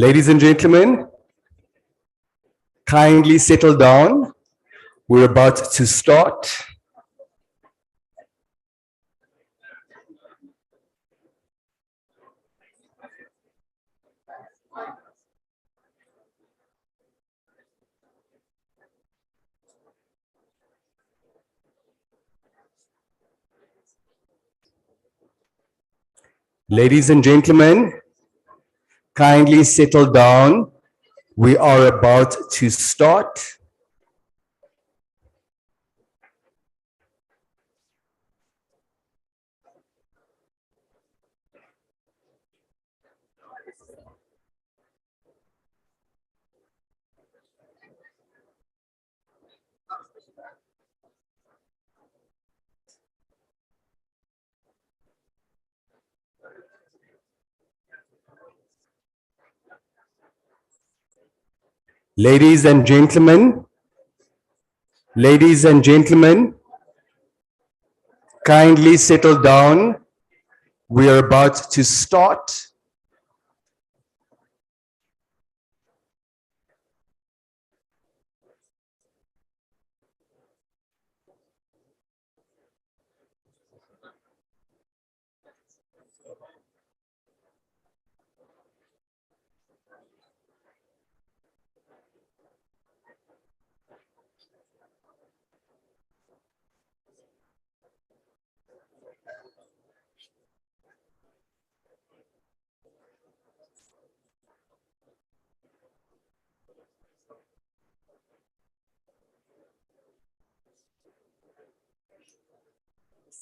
Ladies and gentlemen, kindly settle down. We're about to start. Ladies and gentlemen, kindly settle down. We are about to start. Ladies and gentlemen, kindly settle down. We are about to start.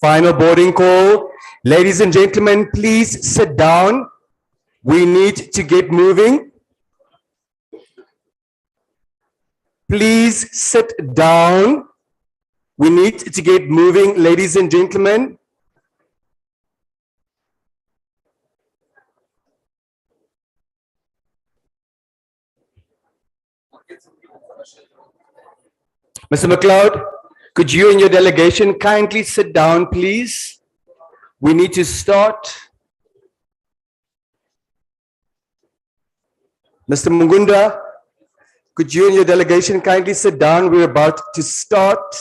Final boarding call. Ladies and gentlemen, please sit down. We need to get moving. Please sit down. We need to get moving, ladies and gentlemen. Mr. McLeod, could you and your delegation kindly sit down, please? We need to start. Mr. Mungunda, could you and your delegation kindly sit down? We're about to start.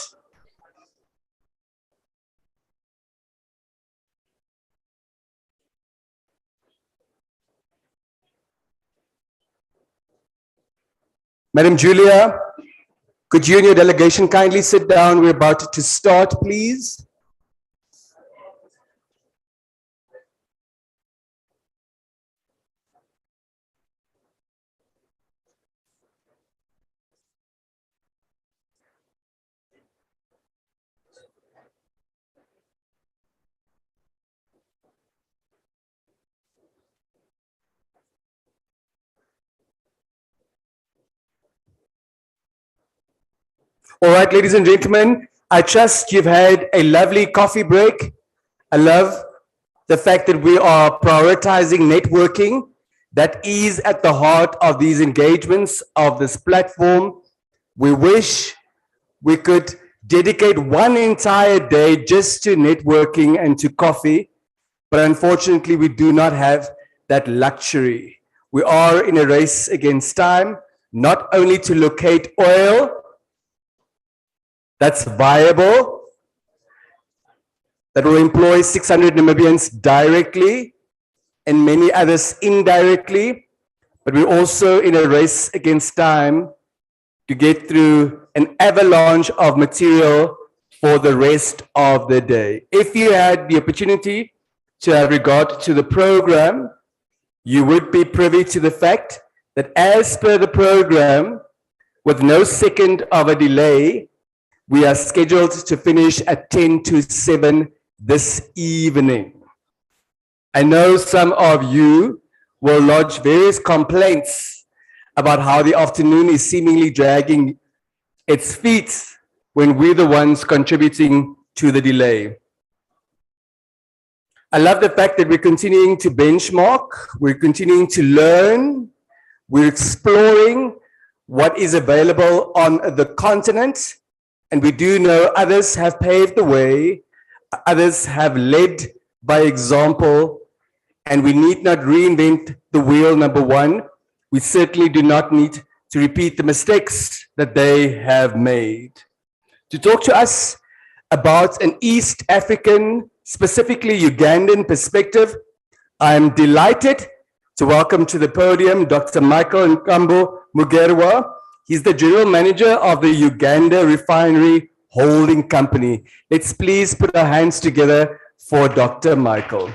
Madam Julia, could you and your delegation kindly sit down? We're about to start, please. All right, ladies and gentlemen, I trust you've had a lovely coffee break. I love the fact that we are prioritizing networking. That is at the heart of these engagements of this platform. We wish we could dedicate one entire day just to networking and to coffee, but unfortunately we do not have that luxury. We are in a race against time, not only to locate oil that's viable, that will employ 600 Namibians directly and many others indirectly, but we're also in a race against time to get through an avalanche of material for the rest of the day. If you had the opportunity to have regard to the program, you would be privy to the fact that as per the program, with no second of a delay, we are scheduled to finish at 10 to 7 this evening. I know some of you will lodge various complaints about how the afternoon is seemingly dragging its feet when we're the ones contributing to the delay. I love the fact that we're continuing to benchmark, we're continuing to learn, we're exploring what is available on the continent, and we do know others have paved the way, others have led by example, and we need not reinvent the wheel, number one. We certainly do not need to repeat the mistakes that they have made. To talk to us about an East African, specifically Ugandan perspective, I'm delighted to welcome to the podium Dr. Michael Nkambo Mugerwa. He's the General Manager of the Uganda Refinery Holding Company. Let's please put our hands together for Dr. Michael.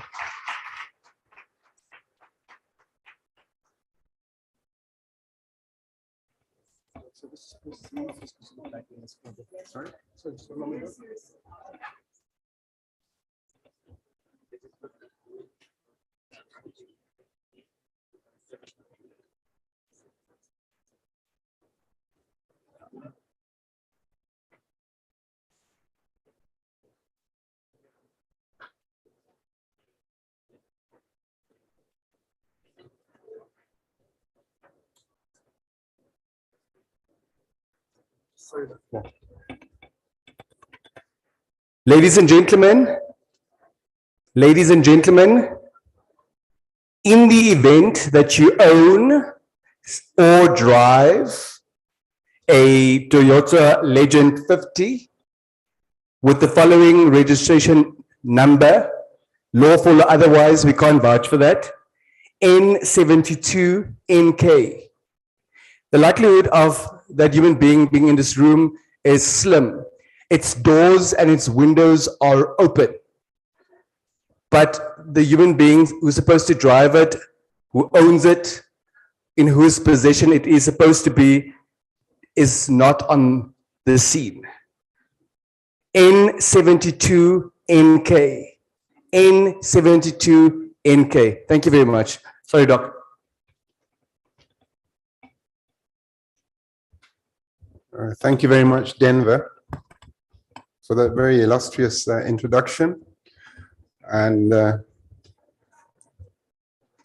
Sorry? Ladies and gentlemen, in the event that you own or drive a Toyota Legend 50 with the following registration number, lawful or otherwise, we can't vouch for that, N72NK. The likelihood of that human being being in this room is slim. Its doors and its windows are open. But the human being who's supposed to drive it, who owns it, in whose possession it is supposed to be, is not on the scene. N72NK. N72NK. Thank you very much. Sorry, Doc. Thank you very much, Denver, for that very illustrious introduction. And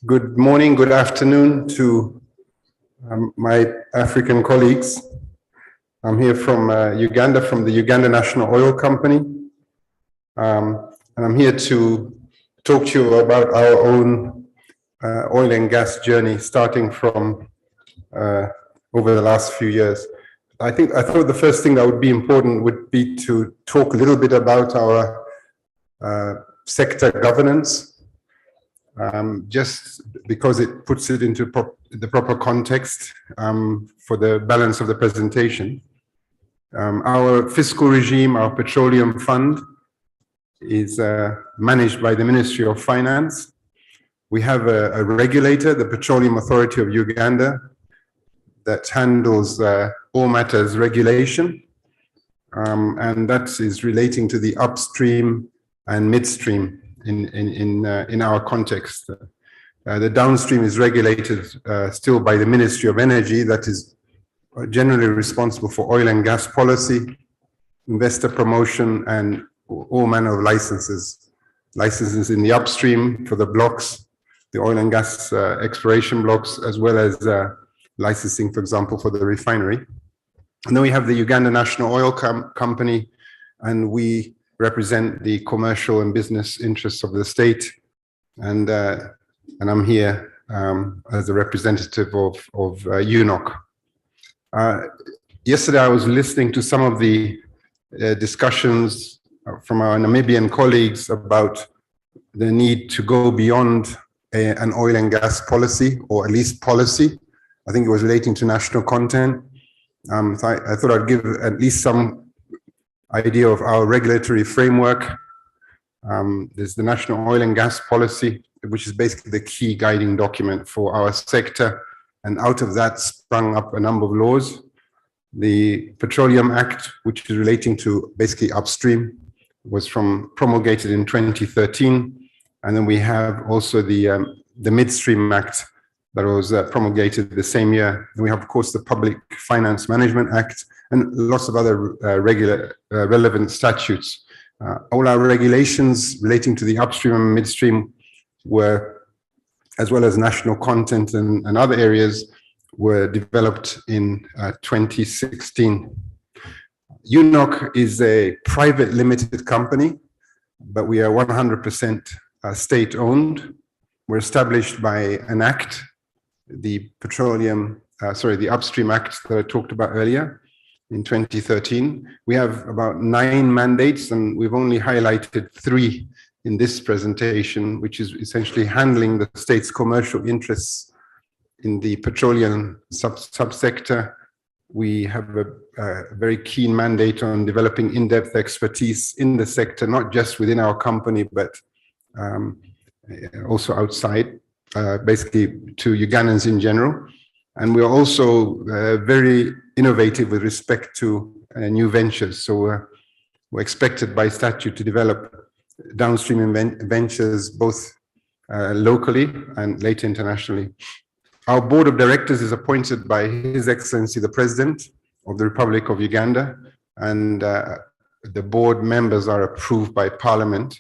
good morning, good afternoon to my African colleagues. I'm here from Uganda, from the Uganda National Oil Company. And I'm here to talk to you about our own oil and gas journey, starting from over the last few years. I thought the first thing that would be important would be to talk a little bit about our sector governance, just because it puts it into the proper context for the balance of the presentation. Our fiscal regime, our petroleum fund, is managed by the Ministry of Finance. We have a regulator, the Petroleum Authority of Uganda, that handles all matters regulation, and that is relating to the upstream and midstream in our context. The downstream is regulated still by the Ministry of Energy, that is generally responsible for oil and gas policy, investor promotion, and all manner of licenses. Licenses in the upstream for the blocks, the oil and gas exploration blocks, as well as licensing, for example, for the refinery. And then we have the Uganda National Oil Company, and we represent the commercial and business interests of the state. And I'm here as a representative of UNOC. Yesterday, I was listening to some of the discussions from our Namibian colleagues about the need to go beyond an oil and gas policy, or at least policy. I think it was relating to national content. So I thought I'd give at least some idea of our regulatory framework. There's the National Oil and Gas Policy, which is basically the key guiding document for our sector. And out of that sprung up a number of laws. The Petroleum Act, which is relating to basically upstream, was promulgated in 2013. And then we have also the Midstream Act that was promulgated the same year. And we have, of course, the Public Finance Management Act and lots of other relevant statutes. All our regulations relating to the upstream and midstream were, as well as national content and other areas, were developed in 2016. UNOC is a private limited company, but we are 100% state-owned. We're established by an act, the the Upstream Act that I talked about earlier in 2013. We have about 9 mandates, and we've only highlighted 3 in this presentation, which is essentially handling the state's commercial interests in the petroleum subsector. We have a very keen mandate on developing in-depth expertise in the sector, not just within our company, but also outside, basically to Ugandans in general. And we're also very innovative with respect to new ventures. So we're expected by statute to develop downstream ventures, both locally and later internationally. Our board of directors is appointed by His Excellency the President of the Republic of Uganda, and the board members are approved by Parliament.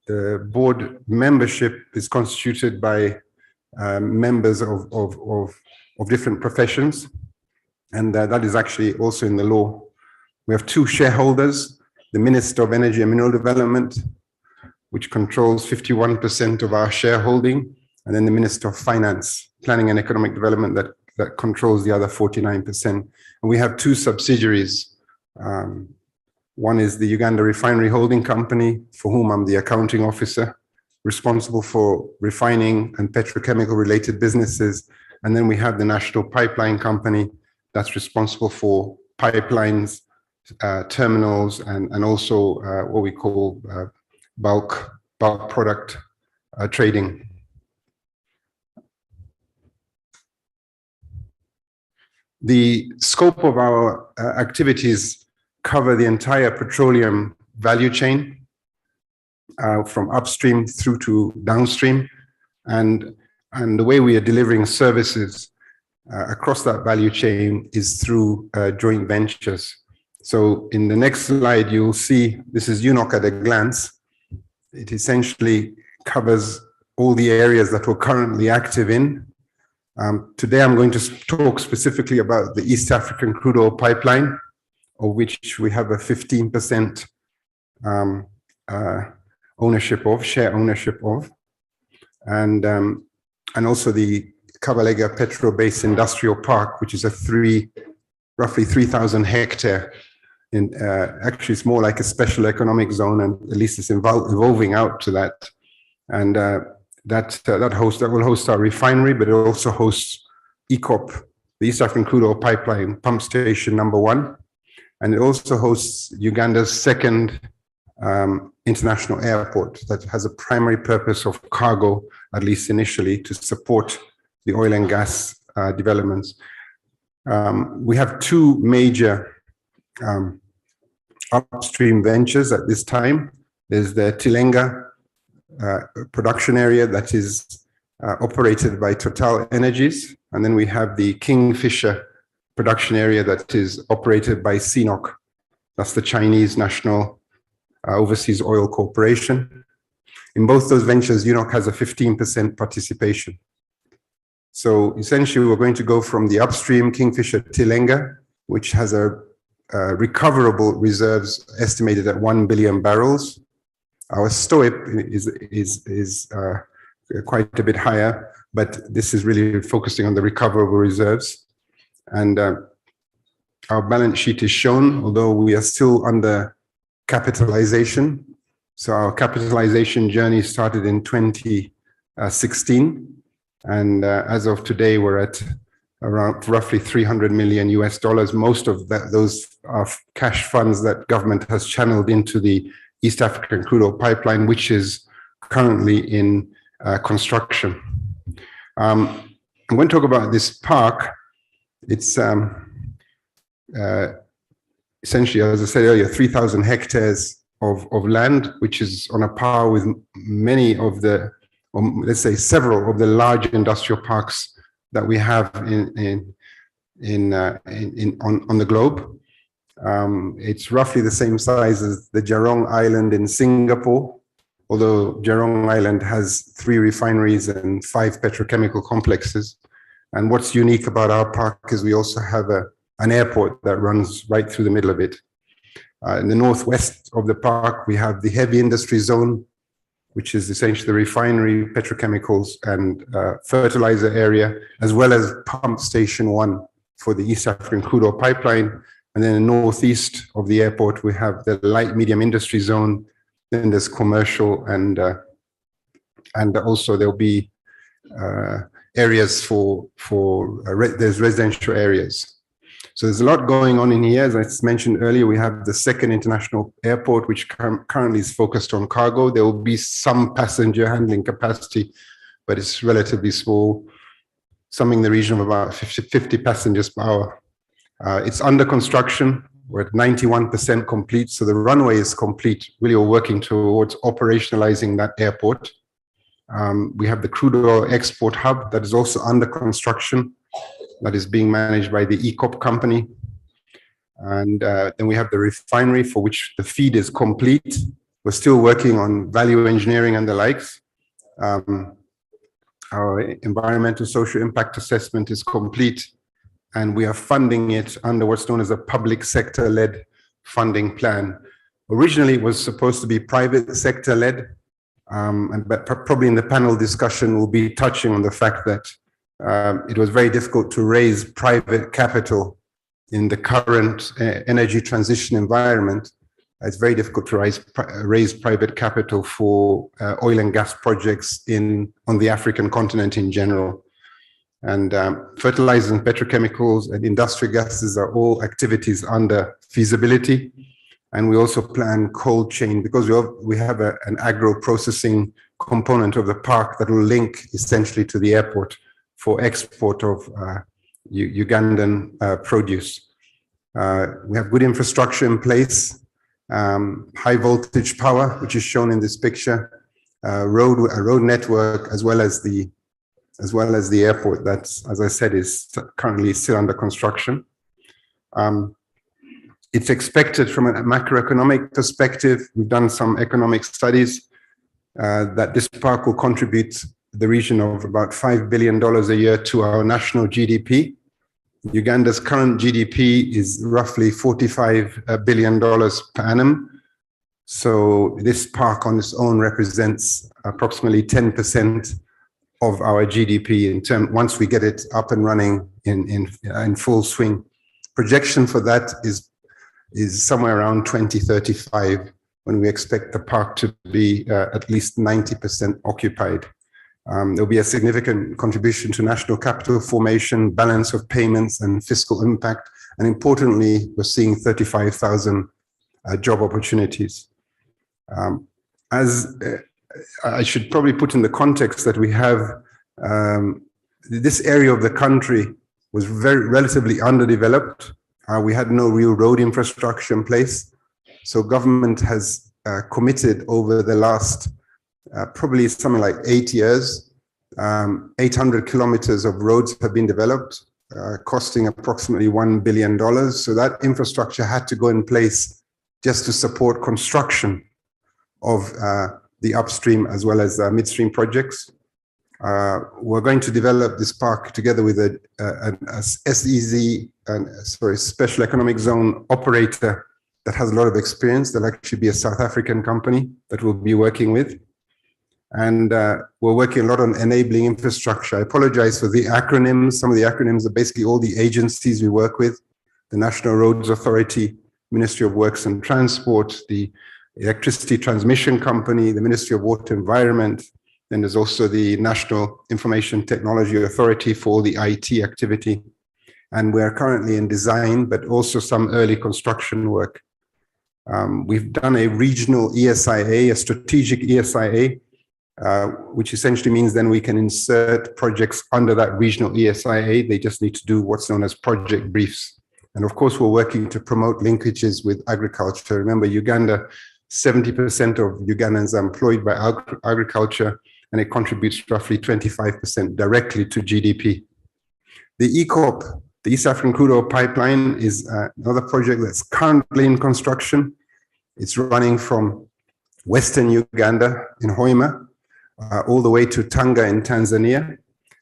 The board membership is constituted by members of different professions, and that is actually also in the law. We have 2 shareholders, the Minister of Energy and Mineral Development, which controls 51% of our shareholding, and then the Minister of Finance, Planning and Economic Development that controls the other 49%. And we have 2 subsidiaries. One is the Uganda Refinery Holding Company, for whom I'm the accounting officer, responsible for refining and petrochemical related businesses. And then we have the National Pipeline Company that's responsible for pipelines, terminals, and also what we call bulk product trading. The scope of our activities cover the entire petroleum value chain, from upstream through to downstream, and the way we are delivering services across that value chain is through joint ventures. So in the next slide, you'll see this is UNOC at a glance. It essentially covers all the areas that we're currently active in. Today, I'm going to talk specifically about the East African crude oil pipeline, of which we have a 15% share ownership of, and also the Kabalega Petro-Base Industrial Park, which is a roughly 3,000 hectare. Actually, it's more like a special economic zone, and at least it's evolving out to that. And that will host our refinery, but it also hosts EACOP, the East African Crude Oil Pipeline Pump Station #1. And it also hosts Uganda's second international airport that has a primary purpose of cargo, at least initially, to support the oil and gas developments. We have 2 major upstream ventures at this time. There's the Tilenga production area that is operated by Total Energies, and then we have the Kingfisher production area that is operated by CNOOC. That's the Chinese National Overseas Oil Corporation. In both those ventures, UNOC has a 15% participation. So essentially, we're going to go from the upstream Kingfisher Tilenga, which has a recoverable reserves estimated at 1 billion barrels. Our STOIP is quite a bit higher, but this is really focusing on the recoverable reserves. And our balance sheet is shown, although we are still under capitalization. So our capitalization journey started in 2016. And as of today, we're at around roughly $300 million US. Most of those are cash funds that government has channeled into the East African crude oil pipeline, which is currently in construction. I'm going to talk about this park. It's essentially, as I said earlier, 3,000 hectares of land, which is on a par with many of the, or let's say several of the large industrial parks that we have on the globe. It's roughly the same size as the Jurong Island in Singapore, although Jurong Island has 3 refineries and 5 petrochemical complexes. And what's unique about our park is we also have an airport that runs right through the middle of it. In the northwest of the park, we have the heavy industry zone, which is essentially the refinery, petrochemicals, and fertilizer area, as well as pump station 1 for the East African crude oil pipeline. And then in the northeast of the airport, we have the light medium industry zone. Then there's commercial, and also there'll be areas there's residential areas. So there's a lot going on in here. As I mentioned earlier, we have the second international airport, which currently is focused on cargo. There will be some passenger handling capacity, but it's relatively small, something in the region of about 50 passengers per hour. It's under construction. We're at 91% complete. So the runway is complete. Really, we're working towards operationalizing that airport. We have the crude oil export hub that is also under construction, that is being managed by the ECOP company. And then we have the refinery, for which the feed is complete. We're still working on value engineering and the likes. Our environmental social impact assessment is complete, and we are funding it under what's known as a public sector-led funding plan. Originally, it was supposed to be private sector-led, but probably in the panel discussion, we'll be touching on the fact that it was very difficult to raise private capital in the current energy transition environment. It's very difficult to raise private capital for oil and gas projects on the African continent in general. And fertilizers and petrochemicals and industrial gases are all activities under feasibility. And we also plan cold chain, because we have an agro-processing component of the park that will link essentially to the airport for export of Ugandan produce. We have good infrastructure in place, high voltage power, which is shown in this picture, a road network, as well as the airport that, as I said, is currently still under construction. It's expected from a macroeconomic perspective, we've done some economic studies, that this park will contribute the region of about $5 billion a year to our national GDP. Uganda's current GDP is roughly $45 billion per annum. So this park on its own represents approximately 10% of our GDP once we get it up and running in full swing. Projection for that is somewhere around 2035, when we expect the park to be at least 90% occupied. There'll be a significant contribution to national capital formation, balance of payments, and fiscal impact. And importantly, we're seeing 35,000 job opportunities. As I should probably put in the context that we have, this area of the country was relatively underdeveloped. We had no real road infrastructure in place. So government has committed over the last probably something like 8 years, 800 kilometers of roads have been developed, costing approximately $1 billion. So that infrastructure had to go in place just to support construction of the upstream as well as midstream projects. We're going to develop this park together with a SEZ, Special Economic Zone operator that has a lot of experience. There'll actually be a South African company that we'll be working with. And we're working a lot on enabling infrastructure. I apologize for the acronyms. Some of the acronyms are basically all the agencies we work with: the National Roads Authority, Ministry of Works and Transport, the Electricity Transmission Company, the Ministry of Water Environment. Then there's also the National Information Technology Authority for all the IT activity. And we're currently in design, but also some early construction work. We've done a regional ESIA, a strategic ESIA, which essentially means then we can insert projects under that regional ESIA. They just need to do what's known as project briefs. And of course, we're working to promote linkages with agriculture. Remember, Uganda, 70% of Ugandans are employed by agriculture, and it contributes roughly 25% directly to GDP. The ECOP, the East African Crude Oil Pipeline, is another project that's currently in construction. It's running from Western Uganda in Hoima, all the way to Tanga in Tanzania,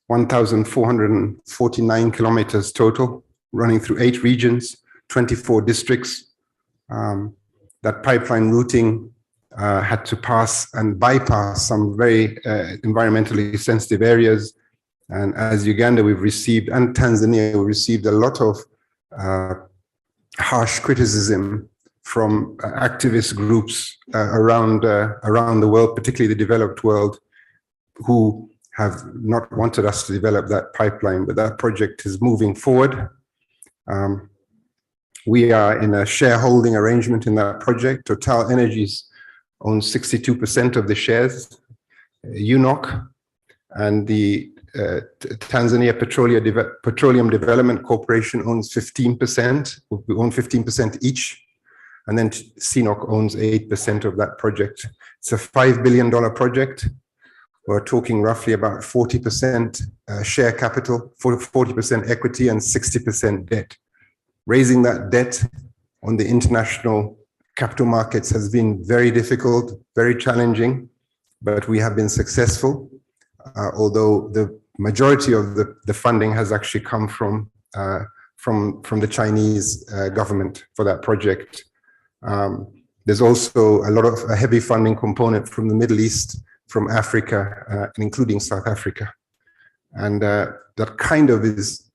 1,449 kilometers total, running through 8 regions, 24 districts. That pipeline routing had to pass and bypass some very environmentally sensitive areas. And as Uganda, we've received, and Tanzania, we received a lot of harsh criticism from activist groups around the world, particularly the developed world, who have not wanted us to develop that pipeline, but that project is moving forward. We are in a shareholding arrangement in that project. Total Energies owns 62% of the shares, UNOC, and the Tanzania Petroleum Development Corporation owns 15%. We own 15% each. And then CNOC owns 8% of that project. It's a $5 billion project. We're talking roughly about 40% share capital, 40% equity, and 60% debt. Raising that debt on the international capital markets has been very difficult, very challenging, but we have been successful, although the majority of the funding has actually come from the Chinese government for that project. There's also a heavy funding component from the Middle East, from Africa, including South Africa. And that kind of is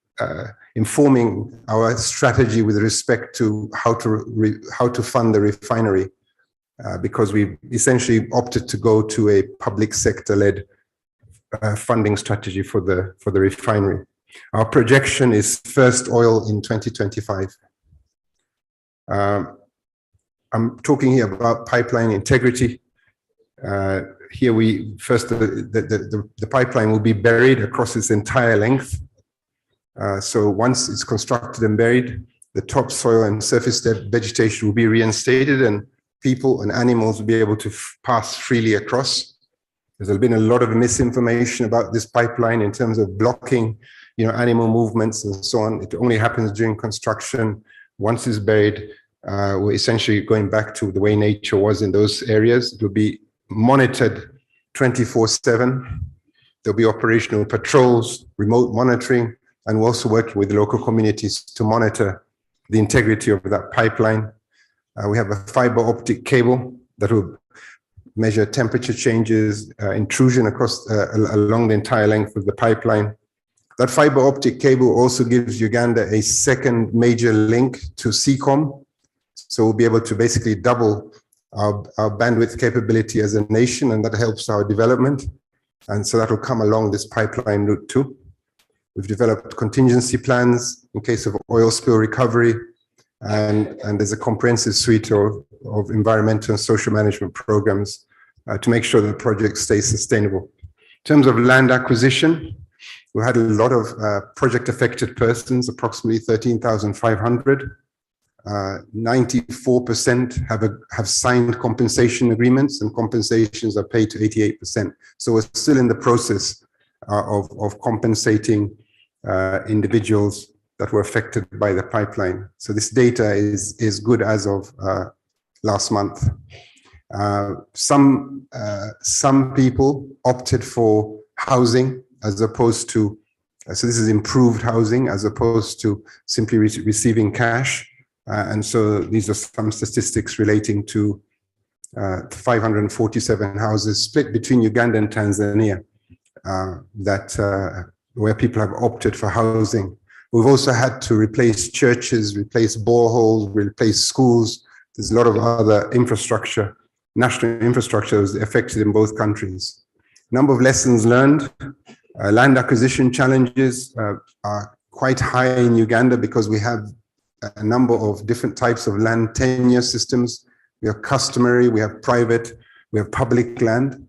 informing our strategy with respect to how to fund the refinery, because we essentially opted to go to a public sector-led funding strategy for the refinery. Our projection is first oil in 2025. I'm talking here about pipeline integrity. Here the pipeline will be buried across its entire length. So once it's constructed and buried, the topsoil and surface vegetation will be reinstated, and people and animals will be able to pass freely across. There's been a lot of misinformation about this pipeline in terms of blocking, animal movements and so on. It only happens during construction. Once it's buried, we're essentially going back to the way nature was in those areas. It will be monitored 24/7. There'll be operational patrols, remote monitoring, and we're also working with local communities to monitor the integrity of that pipeline. We have a fiber optic cable that will measure temperature changes, intrusion along the entire length of the pipeline. That fiber optic cable also gives Uganda a second major link to CECOM. So we'll be able to basically double our bandwidth capability as a nation, and that helps our development. And so that will come along this pipeline route too. We've developed contingency plans in case of oil spill recovery, and there's a comprehensive suite of environmental and social management programs to make sure that the project stays sustainable. In terms of land acquisition, we had a lot of project affected persons, approximately 13,500. 94% have signed compensation agreements, and compensations are paid to 88%. So we're still in the process of compensating individuals that were affected by the pipeline. So this data is good as of last month. Some people opted for housing as opposed to, so this is improved housing as opposed to simply receiving cash. And so these are some statistics relating to 547 houses split between Uganda and Tanzania where people have opted for housing. We've also had to replace churches, replace boreholes, replace schools. There's a lot of other infrastructure, national infrastructure is affected in both countries. Number of lessons learned. Land acquisition challenges are quite high in Uganda because we have a number of different types of land tenure systems. We have customary, we have private, we have public land.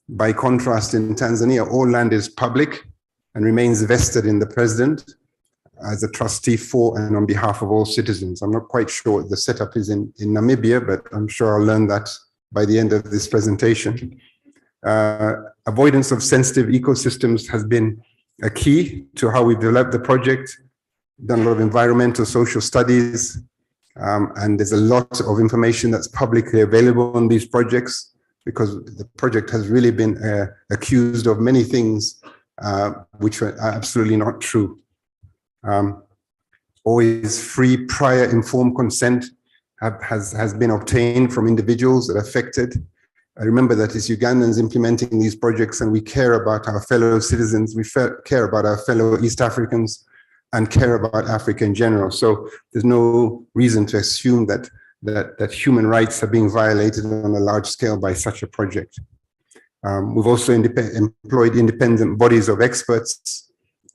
By contrast, in Tanzania, all land is public and remains vested in the president as a trustee for and on behalf of all citizens. I'm not quite sure what the setup is in Namibia, but I'm sure I'll learn that by the end of this presentation. Avoidance of sensitive ecosystems has been a key to how we developed the project. Done a lot of environmental, social studies, and there's a lot of information that's publicly available on these projects because the project has really been accused of many things which are absolutely not true. Always free prior informed consent has been obtained from individuals that are affected. I remember that as Ugandans implementing these projects and we care about our fellow citizens, we care about our fellow East Africans and care about Africa in general. So there's no reason to assume that human rights are being violated on a large scale by such a project. We've also employed independent bodies of experts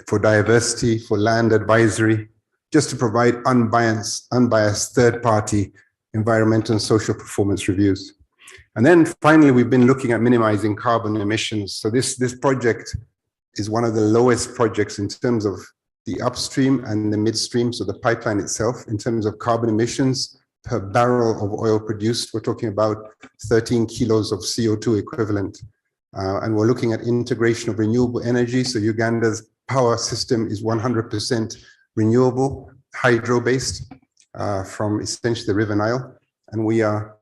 for diversity, for land advisory, just to provide unbiased third-party environmental and social performance reviews. And then finally, we've been looking at minimizing carbon emissions. So this project is one of the lowest projects in terms of the upstream and the midstream, so the pipeline itself, in terms of carbon emissions per barrel of oil produced. We're talking about 13 kilos of CO2 equivalent. And we're looking at integration of renewable energy. So Uganda's power system is 100% renewable, hydro-based from essentially the River Nile. And we are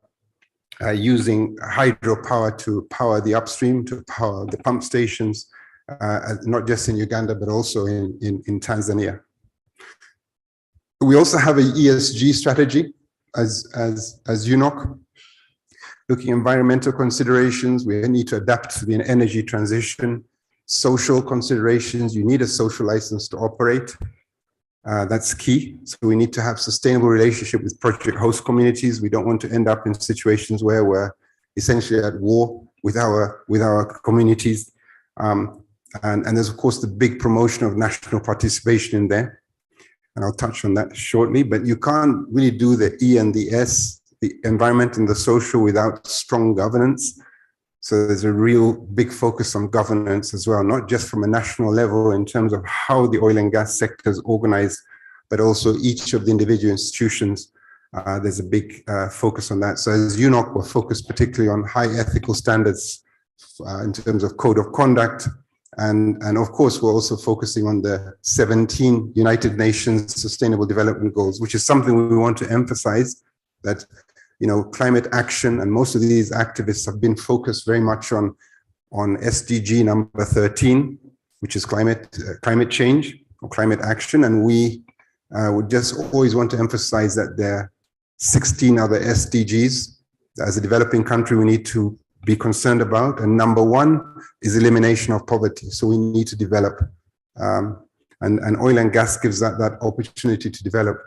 using hydropower to power the upstream, to power the pump stations, not just in Uganda, but also in Tanzania. We also have an ESG strategy as UNOC, looking at environmental considerations. We need to adapt to the energy transition, social considerations. You need a social license to operate. That's key. So we need to have sustainable relationship with project host communities. We don't want to end up in situations where we're essentially at war with our communities. And there's of course the big promotion of national participation in there. And I'll touch on that shortly, but you can't really do the E and the S, the environment and the social, without strong governance. So there's a real big focus on governance as well, not just from a national level in terms of how the oil and gas sector is organized, but also each of the individual institutions. There's a big focus on that. So as UNOC, we're focused particularly on high ethical standards in terms of code of conduct. And of course, we're also focusing on the 17 United Nations Sustainable Development Goals, which is something we want to emphasize, that climate action, and most of these activists have been focused very much on SDG number 13, which is climate change or climate action. And we would just always want to emphasize that there are 16 other SDGs. As a developing country, we need to be concerned about. And number one is elimination of poverty. So we need to develop, and oil and gas gives that opportunity to develop.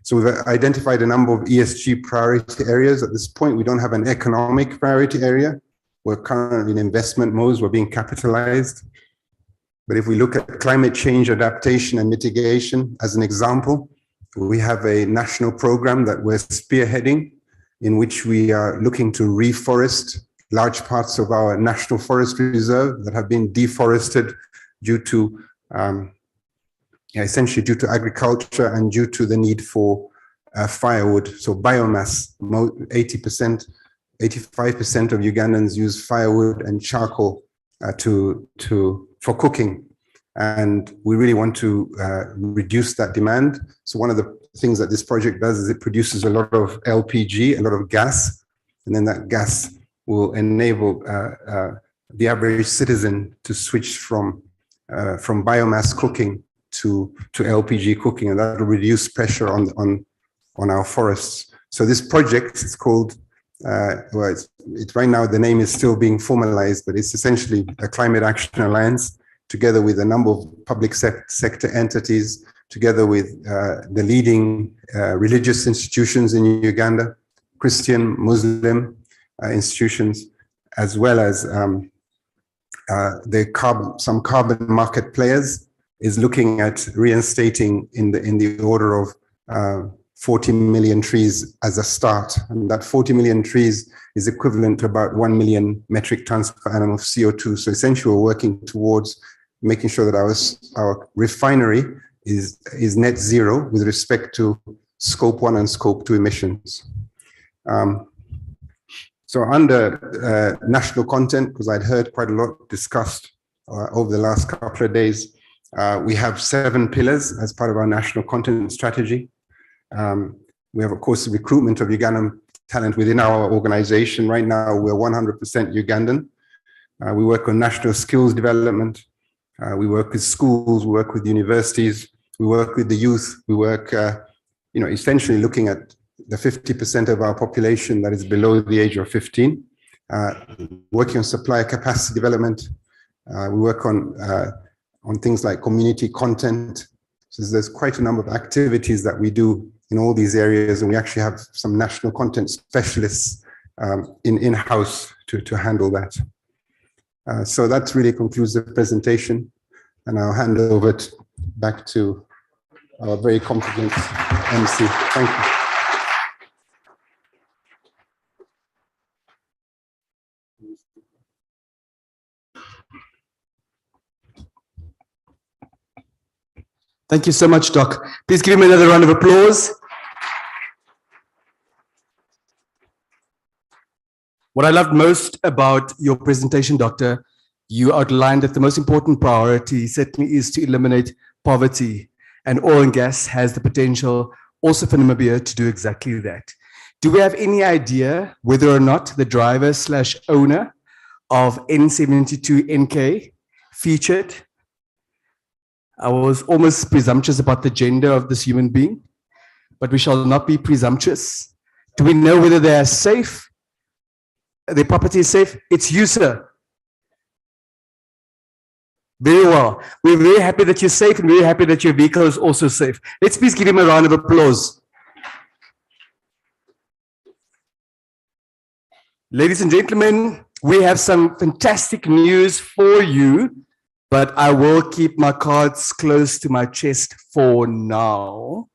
So we've identified a number of ESG priority areas. At this point, we don't have an economic priority area. We're currently in investment modes, we're being capitalized. But if we look at climate change adaptation and mitigation as an example, we have a national program that we're spearheading, in which we are looking to reforest large parts of our national forest reserve that have been deforested due to essentially due to agriculture and due to the need for firewood. So biomass, 80%, 85% of Ugandans use firewood and charcoal for cooking. And we really want to reduce that demand. So one of the things that this project does is it produces a lot of LPG, a lot of gas, and then that gas will enable the average citizen to switch from biomass cooking to LPG cooking, and that will reduce pressure on our forests. So this project is called, well, it's right now the name is still being formalized, but it's essentially a climate action alliance, together with a number of public sector entities, together with the leading religious institutions in Uganda, Christian, Muslim institutions, as well as some carbon market players, is looking at reinstating in the order of 40 million trees as a start. And that 40 million trees is equivalent to about 1 million metric tons per annum of CO2. So essentially, we're working towards making sure that our refinery is net zero with respect to scope 1 and scope 2 emissions. So under national content, because I'd heard quite a lot discussed over the last couple of days, we have 7 pillars as part of our national content strategy. We have, of course, the recruitment of Ugandan talent within our organization. Right now, we're 100% Ugandan. We work on national skills development. We work with schools, we work with universities, we work with the youth, we work, essentially looking at the 50% of our population that is below the age of 15, working on supplier capacity development. We work on things like community content. So there's quite a number of activities that we do in all these areas, and we actually have some national content specialists in-house to handle that. So that really concludes the presentation, and I'll hand over back to our very competent MC. Thank you. Thank you so much, Doc. Please give him another round of applause. What I loved most about your presentation, Doctor, you outlined that the most important priority certainly is to eliminate poverty, and oil and gas has the potential also for Namibia to do exactly that. Do we have any idea whether or not the driver/owner of N72NK featured? I was almost presumptuous about the gender of this human being, but we shall not be presumptuous. Do we know whether they are safe? Their property is safe? It's you, sir. Very well. We're very happy that you're safe and very happy that your vehicle is also safe. Let's please give him a round of applause. Ladies and gentlemen, we have some fantastic news for you, but I will keep my cards close to my chest for now.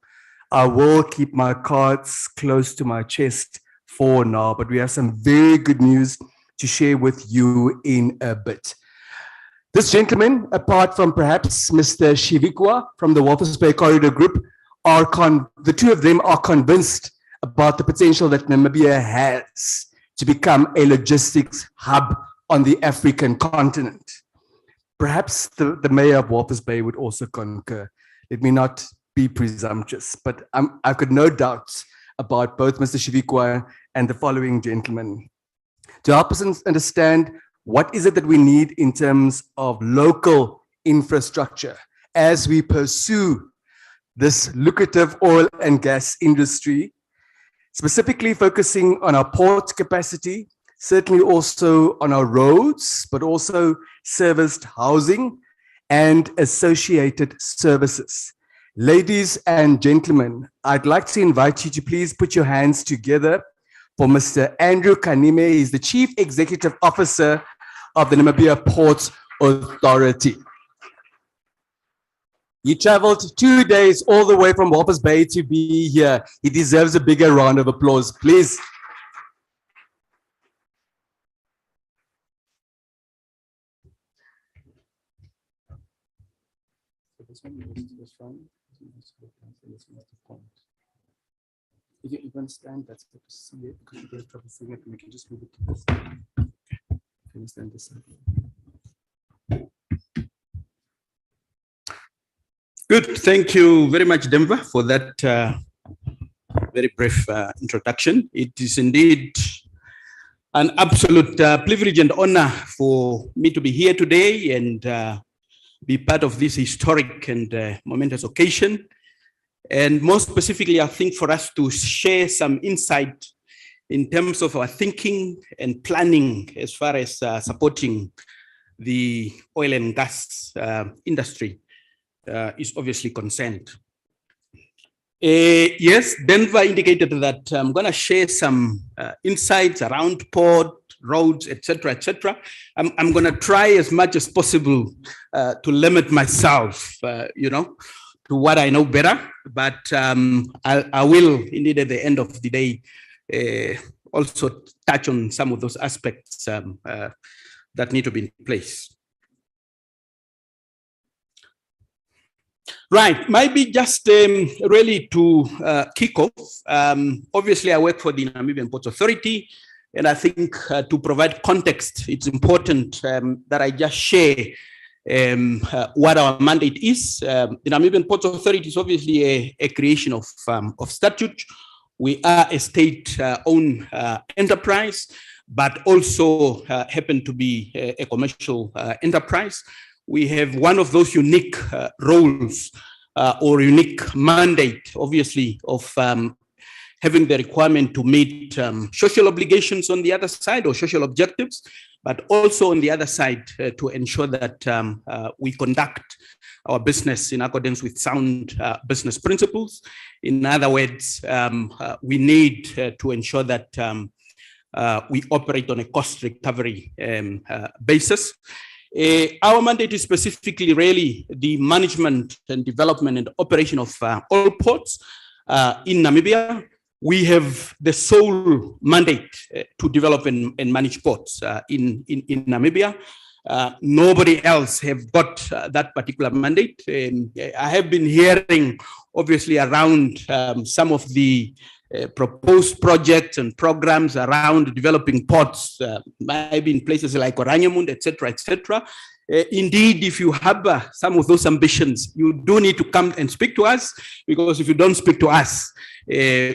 I will keep my cards close to my chest for now, but we have some very good news to share with you in a bit. This gentleman, apart from perhaps Mr. Shivikwa from the Walvis Bay Corridor Group, the two of them are convinced about the potential that Namibia has to become a logistics hub on the African continent. Perhaps the mayor of Walvis Bay would also concur. Let me not be presumptuous, but I've got no doubts about both Mr. Shivikwa and the following gentleman. To help us understand what is it that we need in terms of local infrastructure as we pursue this lucrative oil and gas industry, specifically focusing on our port capacity, certainly also on our roads, but also serviced housing and associated services. Ladies and gentlemen, I'd like to invite you to please put your hands together for Mr. Andrew Kanime. He's the Chief Executive Officer of the Namibia Ports Authority. He traveled 2 days all the way from Walvis Bay to be here. He deserves a bigger round of applause, please. If you even stand, that's good to see it because you get trouble seeing it, and we can just move it to this side. Can you stand this side? Good. Thank you very much, Denver, for that very brief introduction. It is indeed an absolute privilege and honor for me to be here today and be part of this historic and momentous occasion. And more specifically, I think for us to share some insight in terms of our thinking and planning as far as supporting the oil and gas industry is obviously concerned. Yes, Denver indicated that I'm going to share some insights around port, roads, etc., etc. I'm going to try as much as possible to limit myself, to what I know better. But I will, indeed, at the end of the day, also touch on some of those aspects that need to be in place. Right, maybe just really to kick off. Obviously, I work for the Namibian Ports Authority, and I think to provide context, it's important that I just share what our mandate is. The Namibian Ports Authority is obviously a creation of statute. We are a state-owned enterprise, but also happen to be a commercial enterprise. We have one of those unique roles or unique mandate, obviously, of having the requirement to meet social obligations on the other side or social objectives, but also on the other side to ensure that we conduct our business in accordance with sound business principles. In other words, we need to ensure that we operate on a cost recovery basis. Our mandate is specifically really the management and development and operation of oil ports in Namibia. We have the sole mandate to develop and manage ports in Namibia. Nobody else have got that particular mandate. I have been hearing, obviously, around some of the proposed projects and programs around developing ports, maybe in places like Oranienburg, etc., etc. Indeed, if you have some of those ambitions, you do need to come and speak to us, because if you don't speak to us,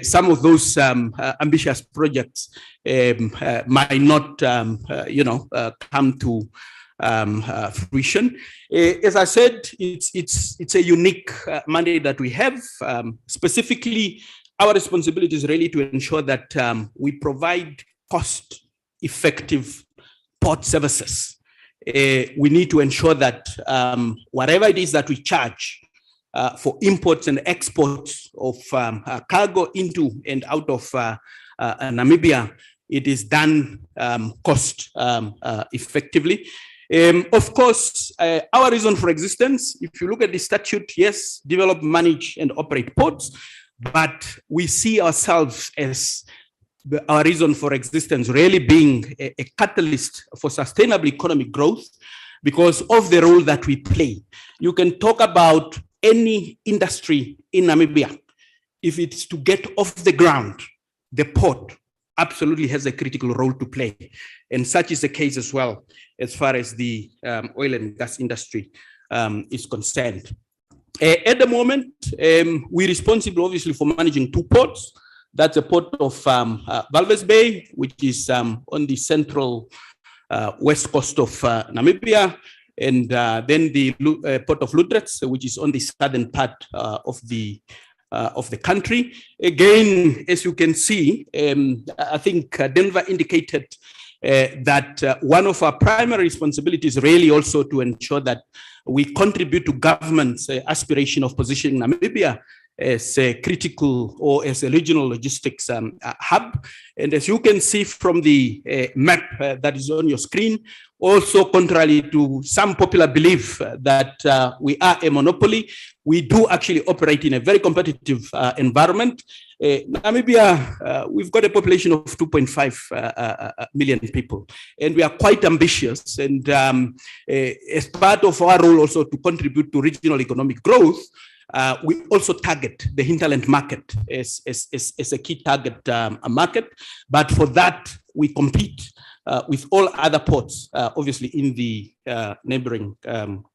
some of those ambitious projects might not, come to fruition. As I said, it's a unique mandate that we have. Specifically, our responsibility is really to ensure that we provide cost-effective port services. We need to ensure that whatever it is that we charge for imports and exports of cargo into and out of Namibia, it is done cost effectively. Of course, our reason for existence, if you look at the statute, yes, develop, manage, and operate ports, but we see ourselves as our reason for existence really being a catalyst for sustainable economic growth because of the role that we play. You can talk about any industry in Namibia. If it's to get off the ground, the port absolutely has a critical role to play. And such is the case as well, as far as the oil and gas industry is concerned. At the moment, we're responsible, obviously, for managing two ports. That's a port of Walvis Bay, which is on the central west coast of Namibia, and then the port of Lutretz, which is on the southern part of the country. Again, as you can see, I think Denver indicated that one of our primary responsibilities really also to ensure that we contribute to government's aspiration of positioning Namibia as a critical or as a regional logistics hub. And as you can see from the map that is on your screen, also contrary to some popular belief that we are a monopoly, we do actually operate in a very competitive environment. Namibia, we've got a population of 2.5 million people, and we are quite ambitious. And as part of our role also to contribute to regional economic growth, we also target the hinterland market as a key target market. But for that, we compete with all other ports, obviously in the neighboring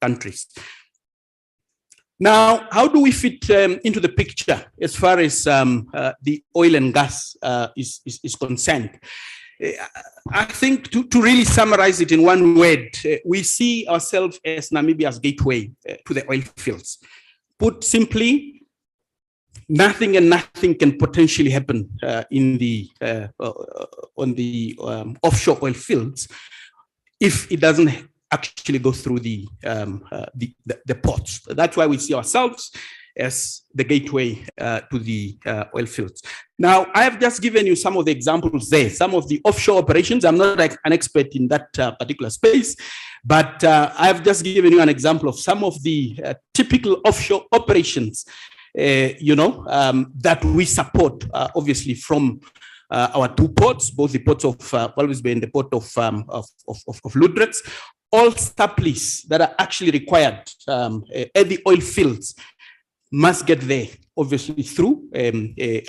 countries. Now, how do we fit into the picture as far as the oil and gas is concerned? I think to really summarize it in one word, we see ourselves as Namibia's gateway to the oil fields. Put simply, nothing and nothing can potentially happen in the on the offshore oil fields if it doesn't actually go through the ports. That's why we see ourselves as the gateway to the oil fields. Now, I have just given you some of the examples there, some of the offshore operations. I'm not like an expert in that particular space, but I've just given you an example of some of the typical offshore operations, that we support, obviously, from our two ports, both the ports of Walvis Bay and the port of Ludrex, all supplies that are actually required at the oil fields must get there, obviously, through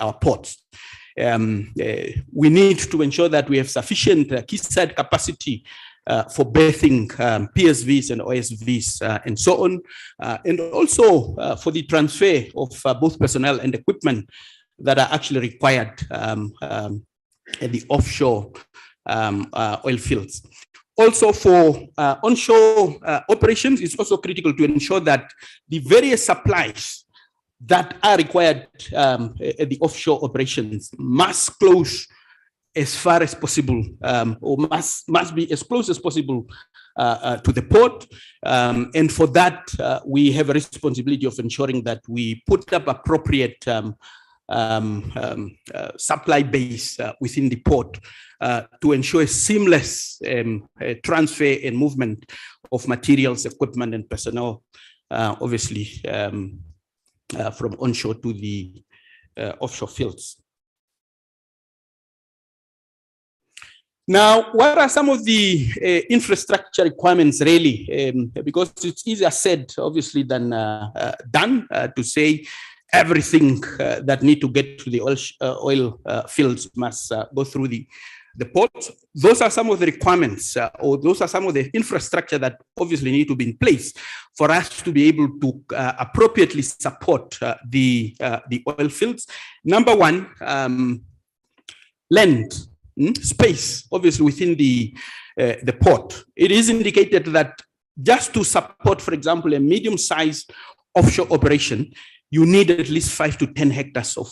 our ports. We need to ensure that we have sufficient quayside capacity for berthing PSVs and OSVs and so on, and also for the transfer of both personnel and equipment that are actually required at the offshore oil fields. Also for onshore operations, it's also critical to ensure that the various supplies that are required at the offshore operations must close as far as possible, or must be as close as possible to the port. And for that, we have a responsibility of ensuring that we put up appropriate supply base within the port to ensure seamless transfer and movement of materials, equipment, and personnel, obviously, from onshore to the offshore fields. Now, what are some of the infrastructure requirements really? Because it's easier said, obviously, than done to say everything that need to get to the oil fields must go through the ports. Those are some of the requirements, or those are some of the infrastructure that obviously need to be in place for us to be able to appropriately support the oil fields. Number one, land. Space, obviously, within the port. It is indicated that just to support, for example, a medium-sized offshore operation, you need at least 5 to 10 hectares of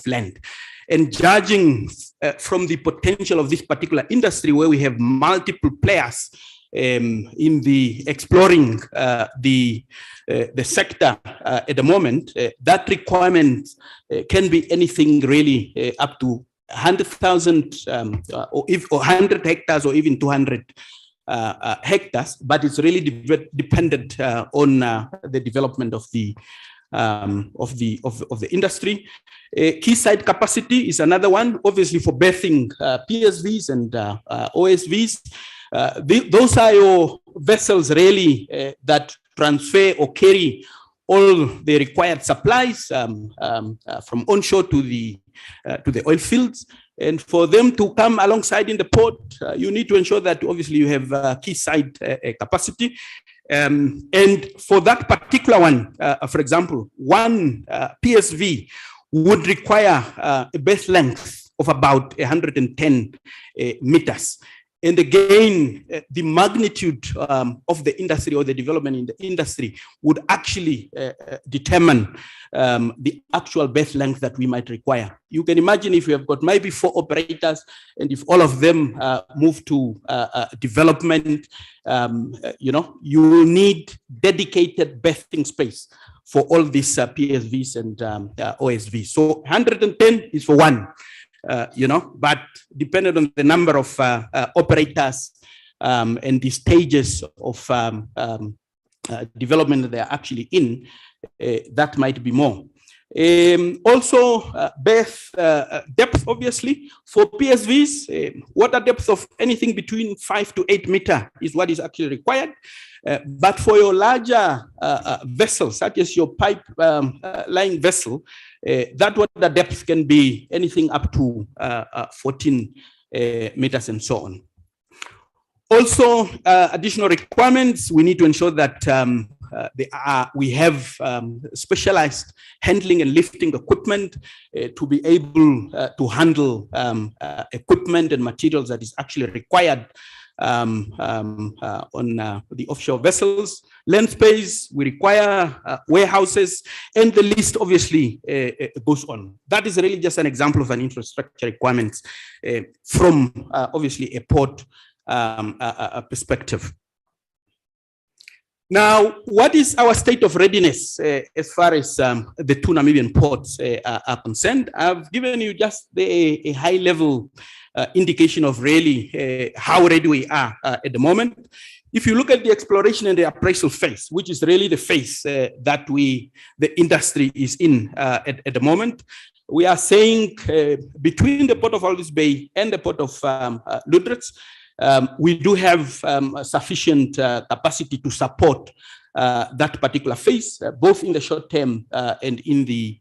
land. And judging from the potential of this particular industry, where we have multiple players in the exploring the sector at the moment, that requirement can be anything really up to 100,000 or 100 hectares or even 200 hectares, but it's really dependent on the development of the industry. Quayside capacity is another one, obviously, for berthing PSVs and OSVs. Those are your vessels really that transfer or carry all the required supplies from onshore to the oil fields. And for them to come alongside in the port, you need to ensure that obviously you have quayside capacity. And for that particular one, for example, one PSV would require a berth length of about 110 meters. And again, the magnitude of the industry or the development in the industry would actually determine the actual berth length that we might require. You can imagine if you have got maybe 4 operators, and if all of them move to development, you will need dedicated berthing space for all these PSVs and OSVs. So 110 is for one. But depending on the number of operators and the stages of development that they are actually in, that might be more. Also, berth depth, obviously, for PSVs, water depth of anything between 5 to 8 meters is what is actually required. But for your larger vessels, such as your pipe-lying vessel, that water depth can be anything up to 14 meters and so on. Also, additional requirements, we need to ensure that we have specialized handling and lifting equipment to be able to handle equipment and materials that is actually required on the offshore vessels. Land space, we require warehouses, and the list obviously goes on. That is really just an example of an infrastructure requirements from obviously a port perspective. Now, what is our state of readiness as far as the two Namibian ports are concerned? I've given you just a high level indication of really how ready we are at the moment. If you look at the exploration and the appraisal phase, which is really the phase that the industry is in at the moment, we are saying between the Port of Walvis Bay and the Port of Lüderitz, we do have sufficient capacity to support that particular phase, both in the short term and in the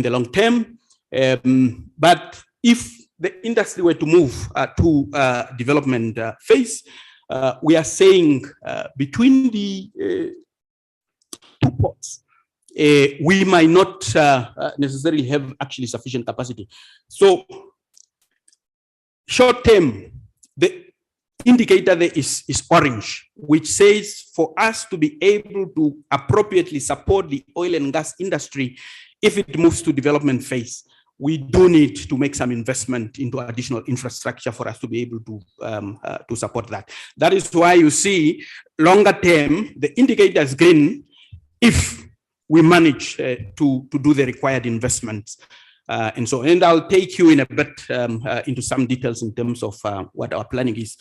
long term. But if the industry were to move to development phase, we are saying between the two ports, we might not necessarily have actually sufficient capacity. So short term, the indicator there is orange, which says for us to be able to appropriately support the oil and gas industry, if it moves to development phase, we do need to make some investment into additional infrastructure for us to be able to support that. That is why you see longer term, the indicator is green if we manage to do the required investments. And I'll take you in a bit into some details in terms of what our planning is.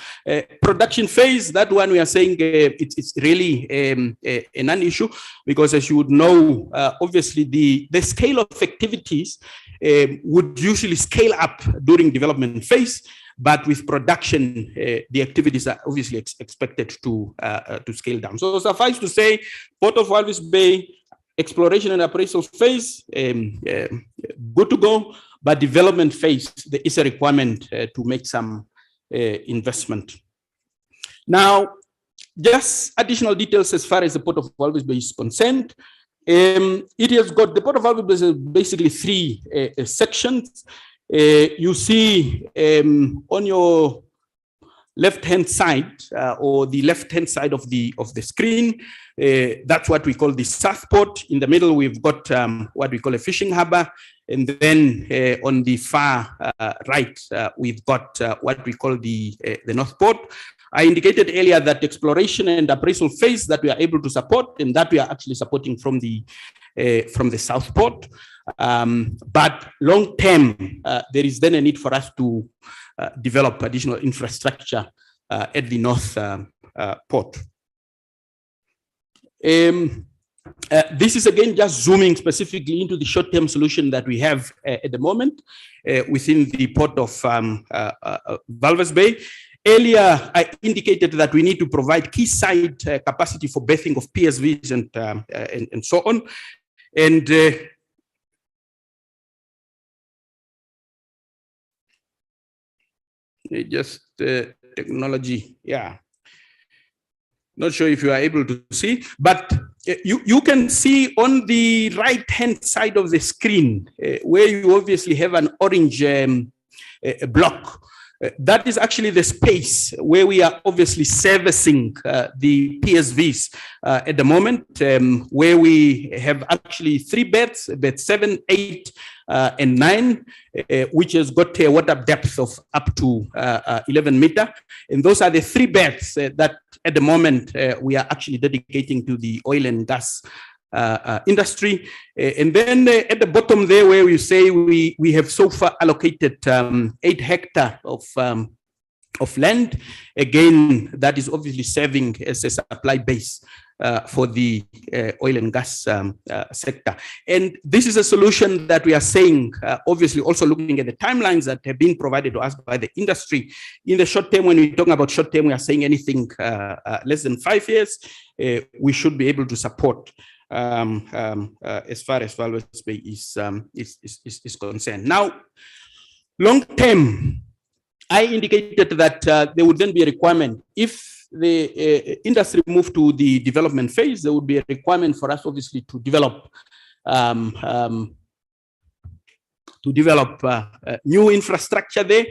Production phase, that one we are saying it's really a non-issue, because as you would know, obviously the scale of activities would usually scale up during development phase, but with production, the activities are obviously expected to scale down. So suffice to say, Port of Walvis Bay, exploration and appraisal phase, good to go, but development phase, there is a requirement to make some investment. Now, just additional details as far as the Port of Walvis Bay is concerned. It has got, the Port of Walvis Bay is basically three sections. You see on your left-hand side or the left-hand side of the screen, that's what we call the south port. In the middle, we've got what we call a fishing harbor. And then on the far right, we've got what we call the north port. I indicated earlier that exploration and appraisal phase that we are able to support, and that we are actually supporting from the south port. But long term, there is then a need for us to develop additional infrastructure at the north port. This is again just zooming specifically into the short-term solution that we have at the moment within the port of Walvis Bay. Earlier, I indicated that we need to provide quayside capacity for berthing of PSVs and so on. And just technology, yeah. Not sure if you are able to see, but you can see on the right-hand side of the screen where you obviously have an orange block. That is actually the space where we are obviously servicing the PSVs at the moment, where we have actually 3 berths, berth 7, 8, and 9, which has got a water depth of up to 11 meters. And those are the 3 berths that at the moment we are actually dedicating to the oil and gas industry. And then at the bottom there, where we say we have so far allocated 8 hectares of land, again, that is obviously serving as a supply base for the oil and gas sector. And this is a solution that we are saying, obviously also looking at the timelines that have been provided to us by the industry. In the short term, when we're talking about short term, we are saying anything less than 5 years, we should be able to support as far as Walvis Bay is concerned. Now, long term, I indicated that there would then be a requirement if the industry move to the development phase, there would be a requirement for us, obviously, to develop new infrastructure there,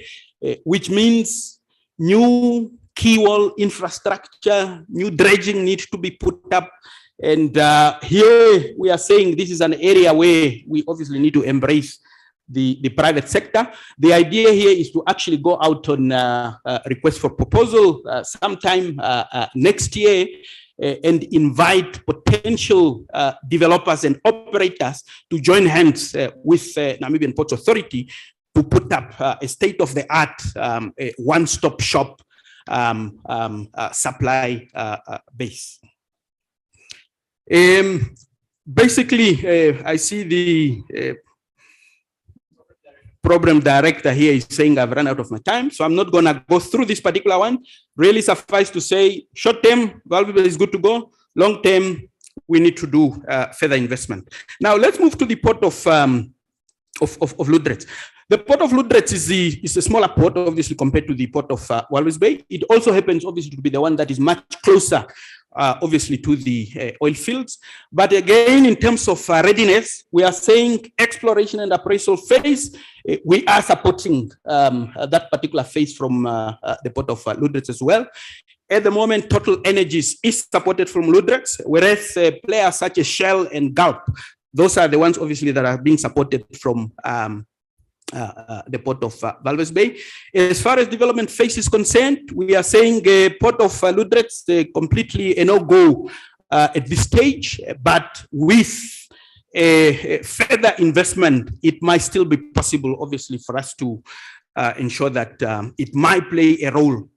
which means new quay wall infrastructure, new dredging needs to be put up. And here we are saying this is an area where we obviously need to embrace the private sector. The idea here is to actually go out on request for proposal sometime next year and invite potential developers and operators to join hands with Namibian Ports Authority to put up a state-of-the-art one-stop shop supply base. Basically, I see the program director here is saying I've run out of my time, so I'm not going to go through this particular one. Really suffice to say, short term, Valverde is good to go. Long term, we need to do further investment. Now, let's move to the port of Lüderitz. The port of Lüderitz is a smaller port, obviously, compared to the port of Walvis Bay. It also happens, obviously, to be the one that is much closer, obviously, to the oil fields. But again, in terms of readiness, we are saying exploration and appraisal phase. We are supporting that particular phase from the port of Lüderitz as well. At the moment, Total Energies is supported from Lüderitz, whereas players such as Shell and Gulp, those are the ones, obviously, that are being supported from the port of Walvis Bay. As far as development phase is concerned, we are saying port of Lüderitz completely a no-go at this stage, but with further investment, it might still be possible, obviously, for us to ensure that it might play a role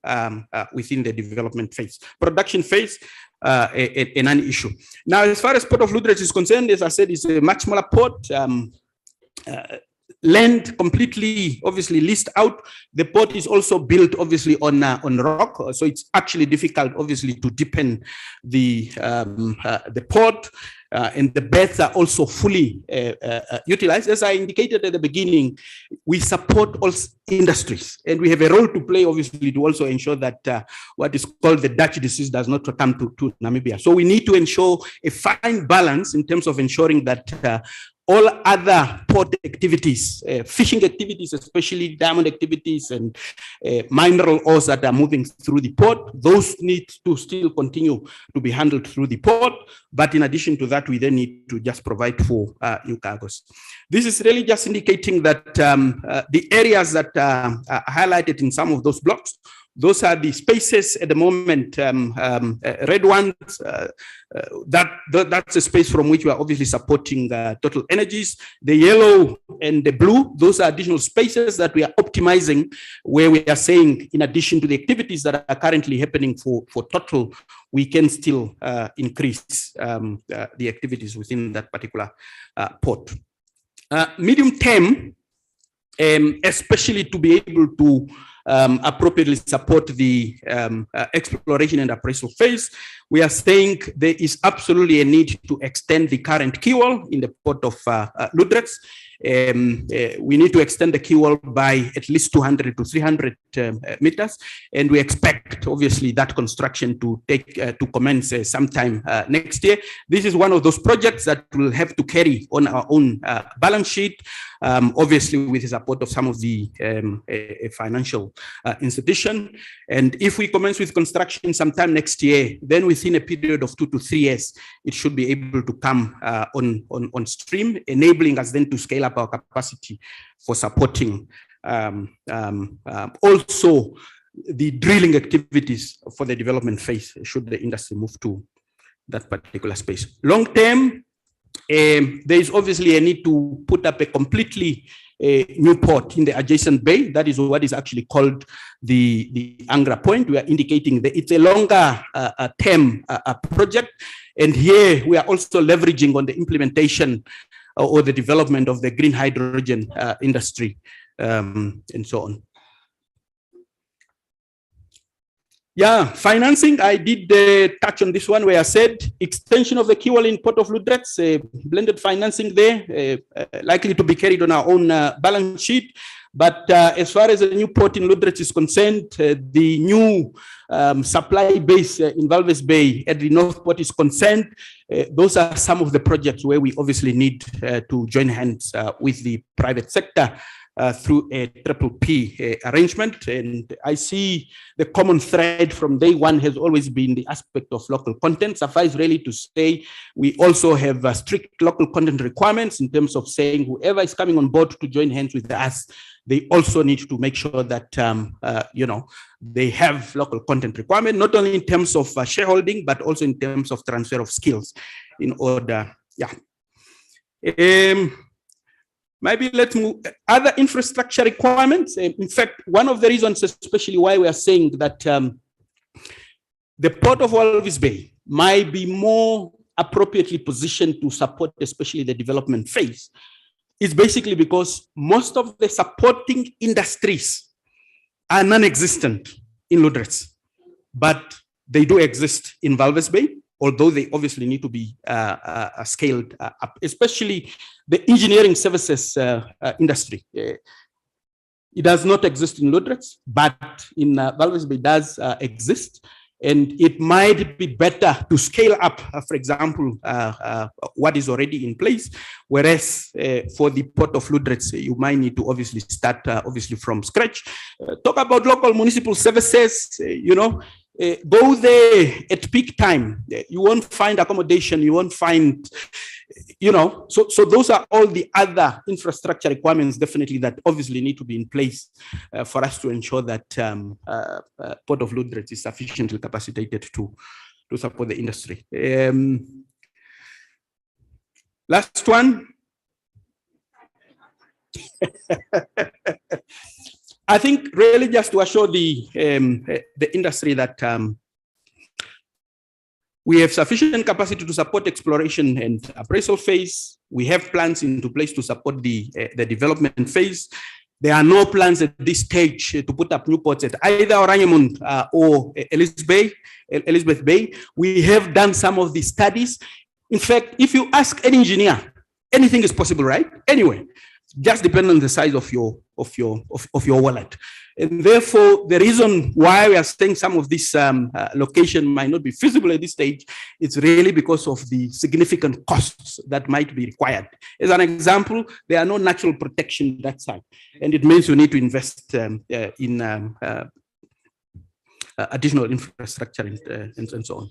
within the development phase. Production phase, a non-issue. Now, as far as Port of Lüderitz is concerned, as I said, it's a much smaller port. Land completely, obviously, leased out. The port is also built, obviously, on rock, so it's actually difficult, obviously, to deepen the port. And the berths are also fully utilized. As I indicated at the beginning, we support all industries, and we have a role to play, obviously, to also ensure that what is called the Dutch disease does not come to Namibia. So we need to ensure a fine balance in terms of ensuring that all other port activities, fishing activities, especially diamond activities and mineral ores that are moving through the port, those need to still continue to be handled through the port. But in addition to that, we then need to just provide for new cargoes. This is really just indicating that the areas that are highlighted in some of those blocks, those are the spaces at the moment, red ones, that's a space from which we are obviously supporting Total Energies. The yellow and the blue, those are additional spaces that we are optimizing, where we are saying, in addition to the activities that are currently happening for Total, we can still increase the activities within that particular port. Medium term, especially to be able to appropriately support the exploration and appraisal phase, we are saying there is absolutely a need to extend the current quay wall in the port of Lüderitz. We need to extend the quay wall by at least 200 to 300 meters, and we expect, obviously, that construction to commence sometime next year. This is one of those projects that will have to carry on our own balance sheet, obviously with the support of some of the financial institution. And if we commence with construction sometime next year, then within a period of 2 to 3 years, it should be able to come on stream, enabling us then to scale up our capacity for supporting also the drilling activities for the development phase, should the industry move to that particular space. Long term, there is obviously a need to put up a completely new port in the adjacent bay. That is what is actually called the Angra Point. We are indicating that it's a longer term project. And here we are also leveraging on the implementation or the development of the green hydrogen industry and so on. Yeah, financing, I did touch on this one where I said extension of the quay wall in Port of Lüderitz, blended financing there, likely to be carried on our own balance sheet. But as far as the new port in Lüderitz is concerned, the new supply base in Walvis Bay at the North Port is concerned, those are some of the projects where we obviously need to join hands with the private sector through a triple P arrangement. And I see the common thread from day one has always been the aspect of local content. Suffice really to say, we also have strict local content requirements in terms of saying whoever is coming on board to join hands with us, they also need to make sure that, you know, they have local content requirement, not only in terms of shareholding, but also in terms of transfer of skills in order, yeah. Maybe let's move other infrastructure requirements. In fact, one of the reasons, especially why we are saying that the Port of Walvis Bay might be more appropriately positioned to support, especially the development phase, is basically because most of the supporting industries are non-existent in Lüderitz, but they do exist in Walvis Bay, although they obviously need to be scaled up, especially the engineering services industry. It does not exist in Lüderitz, but in Walvis Bay does exist. And it might be better to scale up, for example, what is already in place, whereas for the Port of Lüderitz, you might need to obviously start obviously from scratch. Talk about local municipal services, you know, go there at peak time. You won't find accommodation, you won't find, you know, so those are all the other infrastructure requirements definitely that obviously need to be in place for us to ensure that Port of Lüderitz is sufficiently capacitated to support the industry. Last one. I think really just to assure the industry that we have sufficient capacity to support exploration and appraisal phase. We have plans into place to support the development phase. There are no plans at this stage to put up new ports at either Oranjemund or Elizabeth Bay. We have done some of the studies. In fact, if you ask an engineer, anything is possible, right? Anyway, just depend on the size of your wallet. And therefore, the reason why we are saying some of this location might not be feasible at this stage, it's really because of the significant costs that might be required. As an example, there are no natural protection that side, and it means you need to invest in additional infrastructure and so on.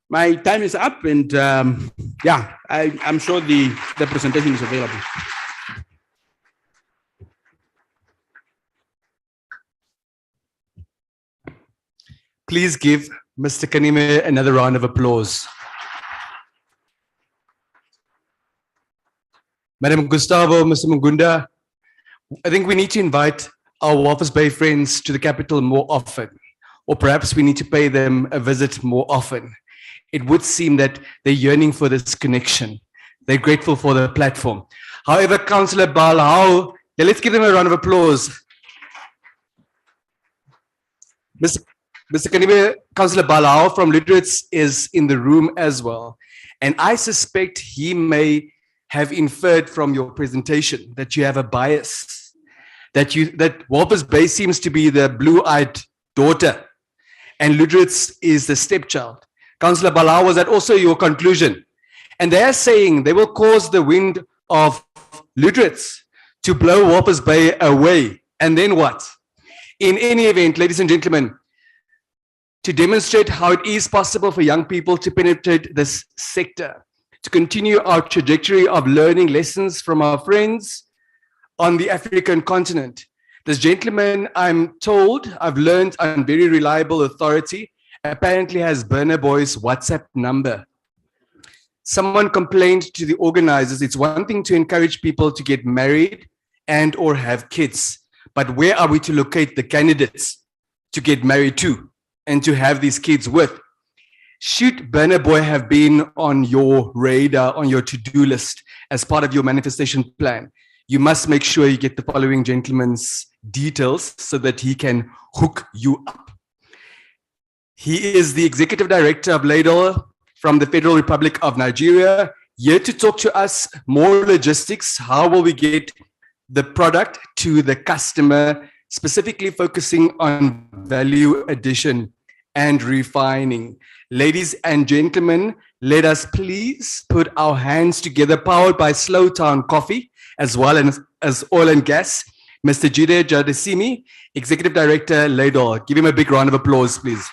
My time is up, and yeah, I'm sure the presentation is available. Please give Mr. Kanime another round of applause. Madam Gustavo, Mr. Mugunda, I think we need to invite our Walvis Bay friends to the capital more often, or perhaps we need to pay them a visit more often. It would seem that they're yearning for this connection. They're grateful for the platform. However, Councillor Balhau, yeah, let's give them a round of applause. Mr. Kanime, Councillor Balhau from Lüderitz is in the room as well. And I suspect he may have inferred from your presentation that you have a bias, that Walvis Bay seems to be the blue-eyed daughter and Lüderitz is the stepchild. Councillor Balhau, was that also your conclusion? And they're saying they will cause the wind of Lüderitz to blow Walvis Bay away. And then what? In any event, ladies and gentlemen, to demonstrate how it is possible for young people to penetrate this sector, to continue our trajectory of learning lessons from our friends on the African continent. This gentleman, I'm told, I've learned on very reliable authority, apparently has Burner Boy's WhatsApp number. Someone complained to the organizers, it's one thing to encourage people to get married and or have kids, but where are we to locate the candidates to get married to and to have these kids with? Should Burner Boy have been on your radar, on your to-do list as part of your manifestation plan, you must make sure you get the following gentleman's details so that he can hook you up. He is the Executive Director of Ladle from the Federal Republic of Nigeria, here to talk to us more logistics. How will we get the product to the customer, specifically focusing on value addition and refining. Ladies and gentlemen, let us please put our hands together, powered by Slow Town Coffee, as well as oil and gas, Mr. Jide Jadesimi, Executive Director, Ladle. Give him a big round of applause, please.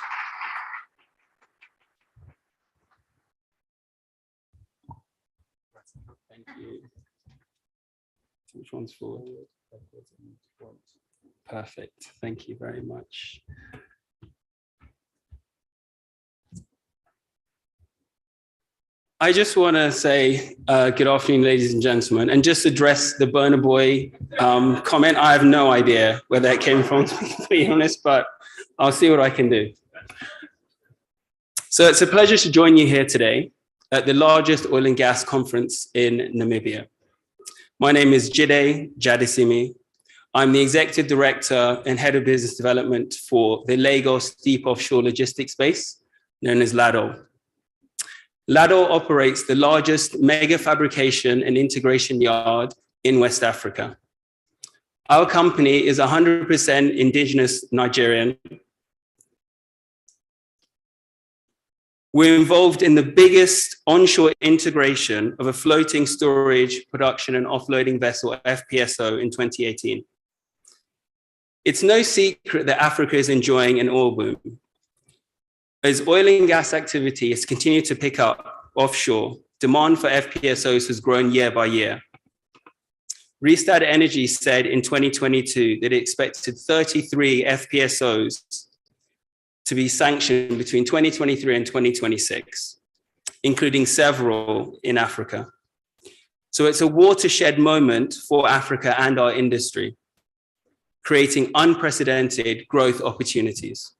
Thank you. Which one's forward? Perfect. Thank you very much. I just want to say good afternoon, ladies and gentlemen, and just address the Burner Boy comment. I have no idea where that came from, to be honest, but I'll see what I can do. So it's a pleasure to join you here today at the largest oil and gas conference in Namibia. My name is Jide Jadesimi. I'm the Executive Director and Head of Business Development for the Lagos Deep Offshore Logistics Base, known as LADO. LADO operates the largest mega fabrication and integration yard in West Africa. Our company is 100% indigenous Nigerian. We're involved in the biggest onshore integration of a floating storage, production, and offloading vessel, FPSO, in 2018. It's no secret that Africa is enjoying an oil boom. As oil and gas activity has continued to pick up offshore, demand for FPSOs has grown year by year. Rystad Energy said in 2022 that it expected 33 FPSOs to be sanctioned between 2023 and 2026, including several in Africa. So it's a watershed moment for Africa and our industry, creating unprecedented growth opportunities.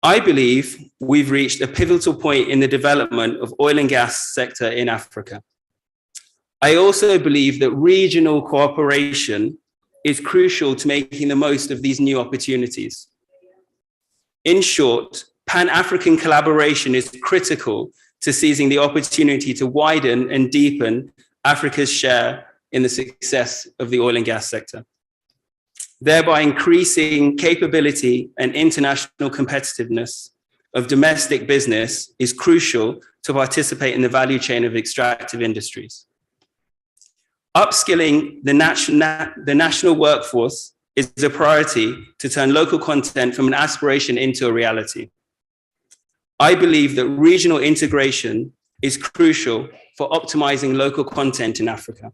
I believe we've reached a pivotal point in the development of oil and gas sector in Africa. I also believe that regional cooperation is crucial to making the most of these new opportunities. In short, Pan-African collaboration is critical to seizing the opportunity to widen and deepen Africa's share in the success of the oil and gas sector, thereby increasing capability and international competitiveness of domestic business is crucial to participate in the value chain of extractive industries. Upskilling the national workforce is a priority to turn local content from an aspiration into a reality. I believe that regional integration is crucial for optimizing local content in Africa.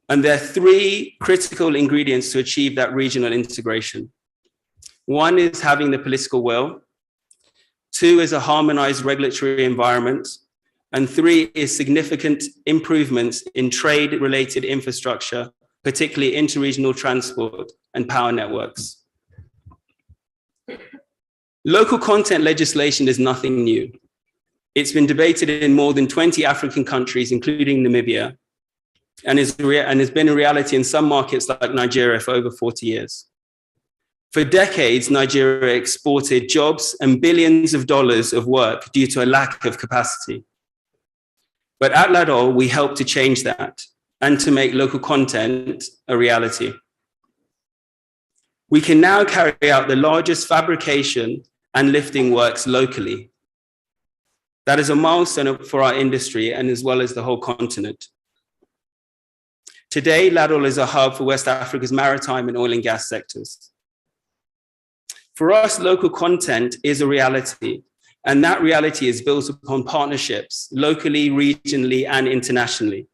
And there are three critical ingredients to achieve that regional integration. One is having the political will. Two is a harmonized regulatory environment. And three is significant improvements in trade-related infrastructure, particularly interregional transport and power networks. Local content legislation is nothing new. It's been debated in more than 20 African countries, including Namibia, and has been a reality in some markets like Nigeria for over 40 years. For decades, Nigeria exported jobs and billions of dollars of work due to a lack of capacity. But at LADO, we help to change that and to make local content a reality. We can now carry out the largest fabrication and lifting works locally. That is a milestone for our industry and as well as the whole continent. Today, LADO is a hub for West Africa's maritime and oil and gas sectors. For us, local content is a reality, and that reality is built upon partnerships locally, regionally, and internationally.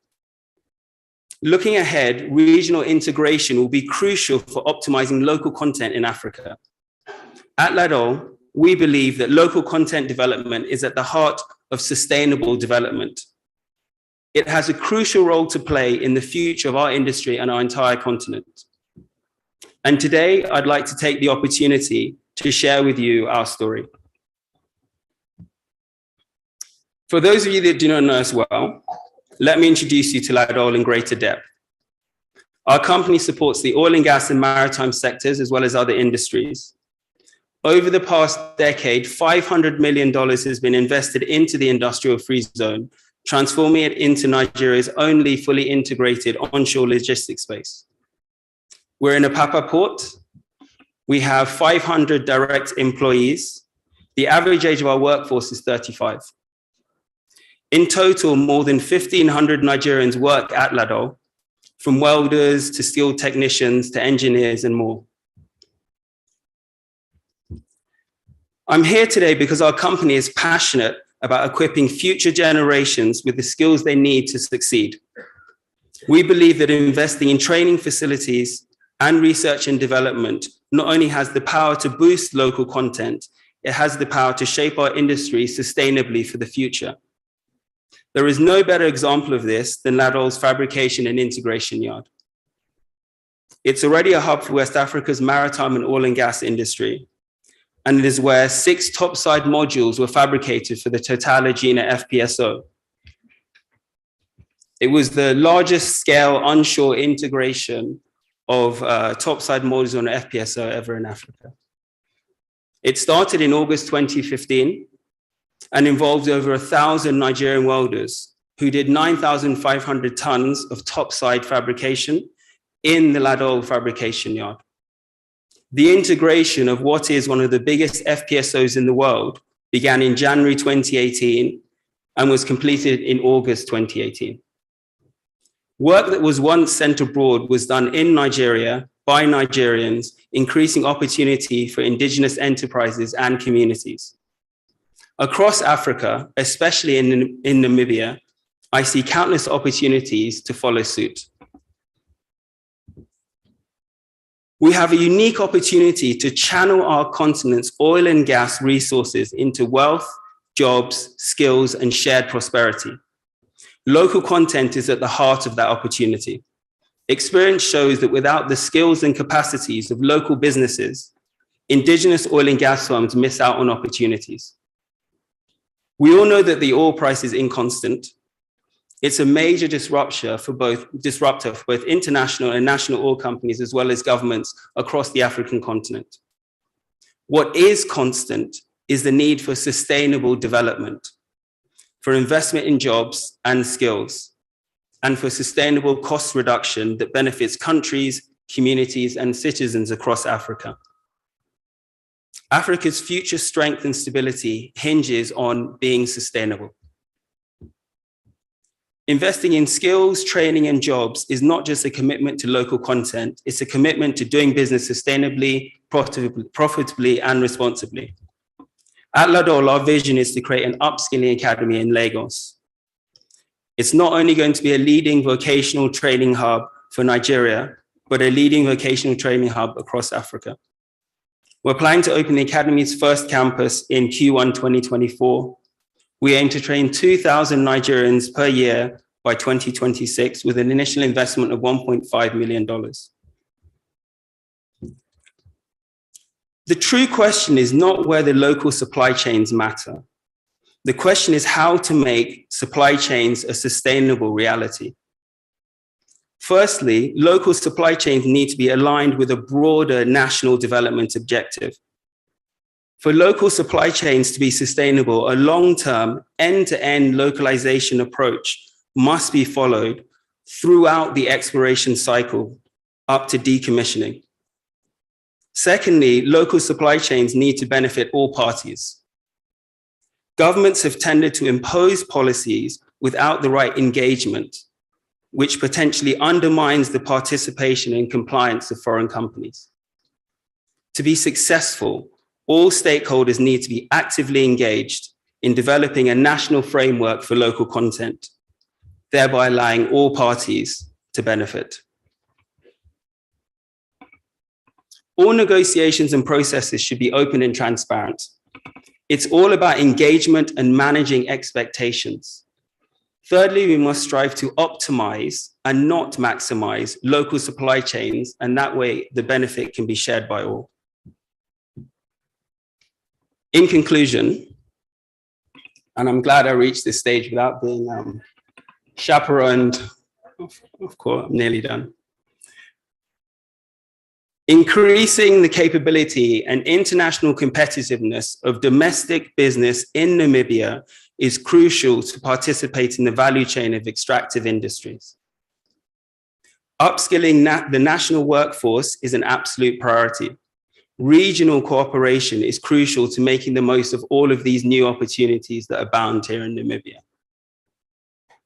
Looking ahead, regional integration will be crucial for optimizing local content in Africa. At LADO, we believe that local content development is at the heart of sustainable development. It has a crucial role to play in the future of our industry and our entire continent. And today, I'd like to take the opportunity to share with you our story. For those of you that do not know us well, let me introduce you to LADO in greater depth. Our company supports the oil and gas and maritime sectors as well as other industries. Over the past decade, $500 million has been invested into the industrial free zone transforming it into Nigeria's only fully integrated onshore logistics space. We're in Apapa port. We have 500 direct employees. The average age of our workforce is 35. In total, more than 1,500 Nigerians work at Ladol, from welders to steel technicians to engineers and more. I'm here today because our company is passionate about equipping future generations with the skills they need to succeed. We believe that investing in training facilities and research and development not only has the power to boost local content, it has the power to shape our industry sustainably for the future. There is no better example of this than Ladol's fabrication and integration yard. It's already a hub for West Africa's maritime and oil and gas industry, and it is where 6 topside modules were fabricated for the Total Egina FPSO. It was the largest scale onshore integration of topside modules on an FPSO ever in Africa. It started in August 2015 and involved over 1,000 Nigerian welders who did 9,500 tons of topside fabrication in the Ladol fabrication yard. The integration of what is one of the biggest FPSOs in the world began in January 2018 and was completed in August 2018. Work that was once sent abroad was done in Nigeria by Nigerians, increasing opportunity for indigenous enterprises and communities. Across Africa, especially in Namibia, I see countless opportunities to follow suit. We have a unique opportunity to channel our continent's oil and gas resources into wealth, jobs, skills, and shared prosperity. Local content is at the heart of that opportunity. Experience shows that without the skills and capacities of local businesses, indigenous oil and gas firms miss out on opportunities. We all know that the oil price is inconstant. It's a major disruptor for both international and national oil companies, as well as governments across the African continent. What is constant is the need for sustainable development, for investment in jobs and skills, and for sustainable cost reduction that benefits countries, communities, and citizens across Africa. Africa's future strength and stability hinges on being sustainable. Investing in skills, training, and jobs is not just a commitment to local content, it's a commitment to doing business sustainably, profitably, and responsibly. At Ladol, our vision is to create an upskilling academy in Lagos. It's not only going to be a leading vocational training hub for Nigeria, but a leading vocational training hub across Africa. We're planning to open the academy's first campus in Q1 2024. We aim to train 2,000 Nigerians per year by 2026 with an initial investment of $1.5 million. The true question is not whether local supply chains matter. The question is how to make supply chains a sustainable reality. Firstly, local supply chains need to be aligned with a broader national development objective. For local supply chains to be sustainable, a long-term, end-to-end localization approach must be followed throughout the exploration cycle up to decommissioning. Secondly, local supply chains need to benefit all parties. Governments have tended to impose policies without the right engagement, which potentially undermines the participation and compliance of foreign companies. To be successful, all stakeholders need to be actively engaged in developing a national framework for local content, thereby allowing all parties to benefit. All negotiations and processes should be open and transparent. It's all about engagement and managing expectations. Thirdly, we must strive to optimize and not maximize local supply chains, and that way the benefit can be shared by all. In conclusion, and I'm glad I reached this stage without being chaperoned, of course, I'm nearly done. Increasing the capability and international competitiveness of domestic business in Namibia is crucial to participate in the value chain of extractive industries. Upskilling the national workforce is an absolute priority. Regional cooperation is crucial to making the most of all of these new opportunities that abound here in Namibia.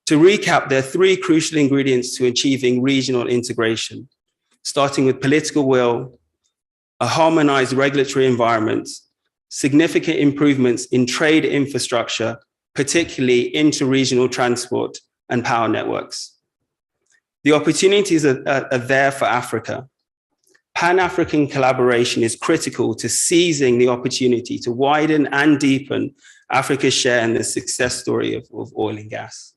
To recap, there are three crucial ingredients to achieving regional integration, starting with political will, a harmonized regulatory environment, significant improvements in trade infrastructure, particularly inter-regional transport and power networks. The opportunities are there for Africa. Pan-African collaboration is critical to seizing the opportunity to widen and deepen Africa's share in the success story of oil and gas.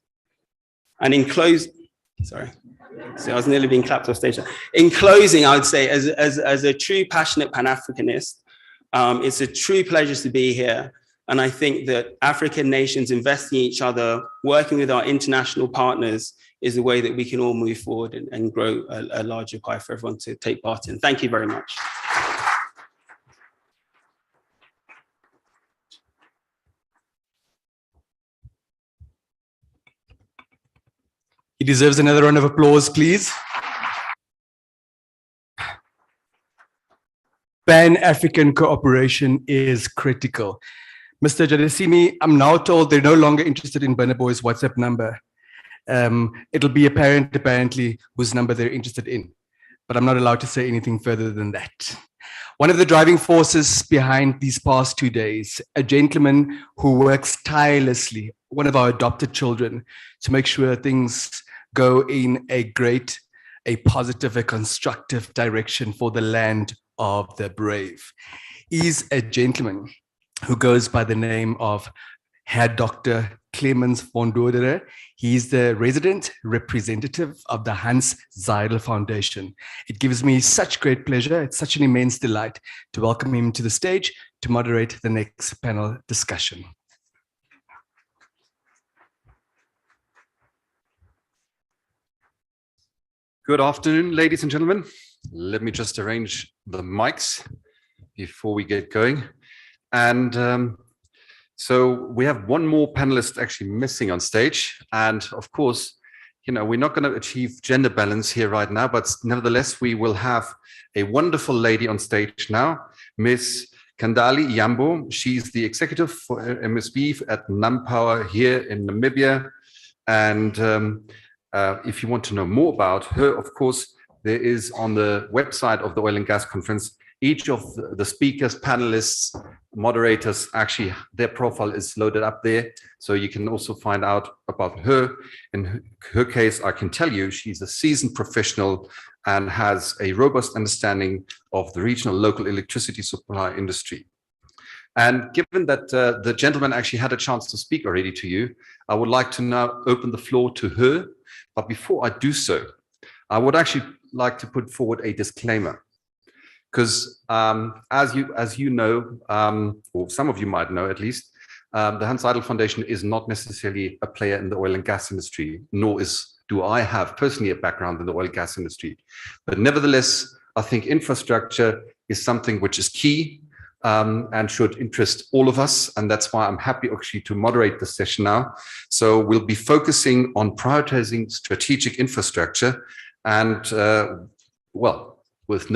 And in closing, sorry, so I was nearly being clapped off stage. In closing, I would say as a true passionate Pan-Africanist, it's a true pleasure to be here. And I think that African nations investing in each other, working with our international partners, is the way that we can all move forward and grow a larger pie for everyone to take part in. Thank you very much. He deserves another round of applause, please. Pan-African cooperation is critical. Mr. Jadesimi, I'm now told they're no longer interested in Burna Boy's WhatsApp number. It'll be apparent, apparently, whose number they're interested in, but I'm not allowed to say anything further than that. One of the driving forces behind these past 2 days, a gentleman who works tirelessly, one of our adopted children, to make sure things go in a positive, a constructive direction for the land of the brave. He's a gentleman who goes by the name of Herr Dr. Clemens von Dordere. He's the resident representative of the Hans Zeidel Foundation. It gives me such great pleasure. It's such an immense delight to welcome him to the stage to moderate the next panel discussion. Good afternoon, ladies and gentlemen. Let me just arrange the mics before we get going. And so we have one more panelist actually missing on stage. And of course, you know, we're not going to achieve gender balance here right now, but nevertheless, we will have a wonderful lady on stage now, Miss Kandali Yambo. She's the executive for MSB at NamPower here in Namibia. And if you want to know more about her, of course, there is on the website of the Oil and Gas Conference, each of the speakers, panelists, moderators, actually their profile is loaded up there. So you can also find out about her. In her case, I can tell you she's a seasoned professional and has a robust understanding of the regional local electricity supply industry. And given that the gentleman actually had a chance to speak already to you, I would like to now open the floor to her. But before I do so, I would actually like to put forward a disclaimer. Because as you know, or some of you might know at least, the Hans Zeidel Foundation is not necessarily a player in the oil and gas industry, nor do I have personally a background in the oil and gas industry. But nevertheless, I think infrastructure is something which is key and should interest all of us. And that's why I'm happy actually to moderate this session now. So we'll be focusing on prioritizing strategic infrastructure and, well, with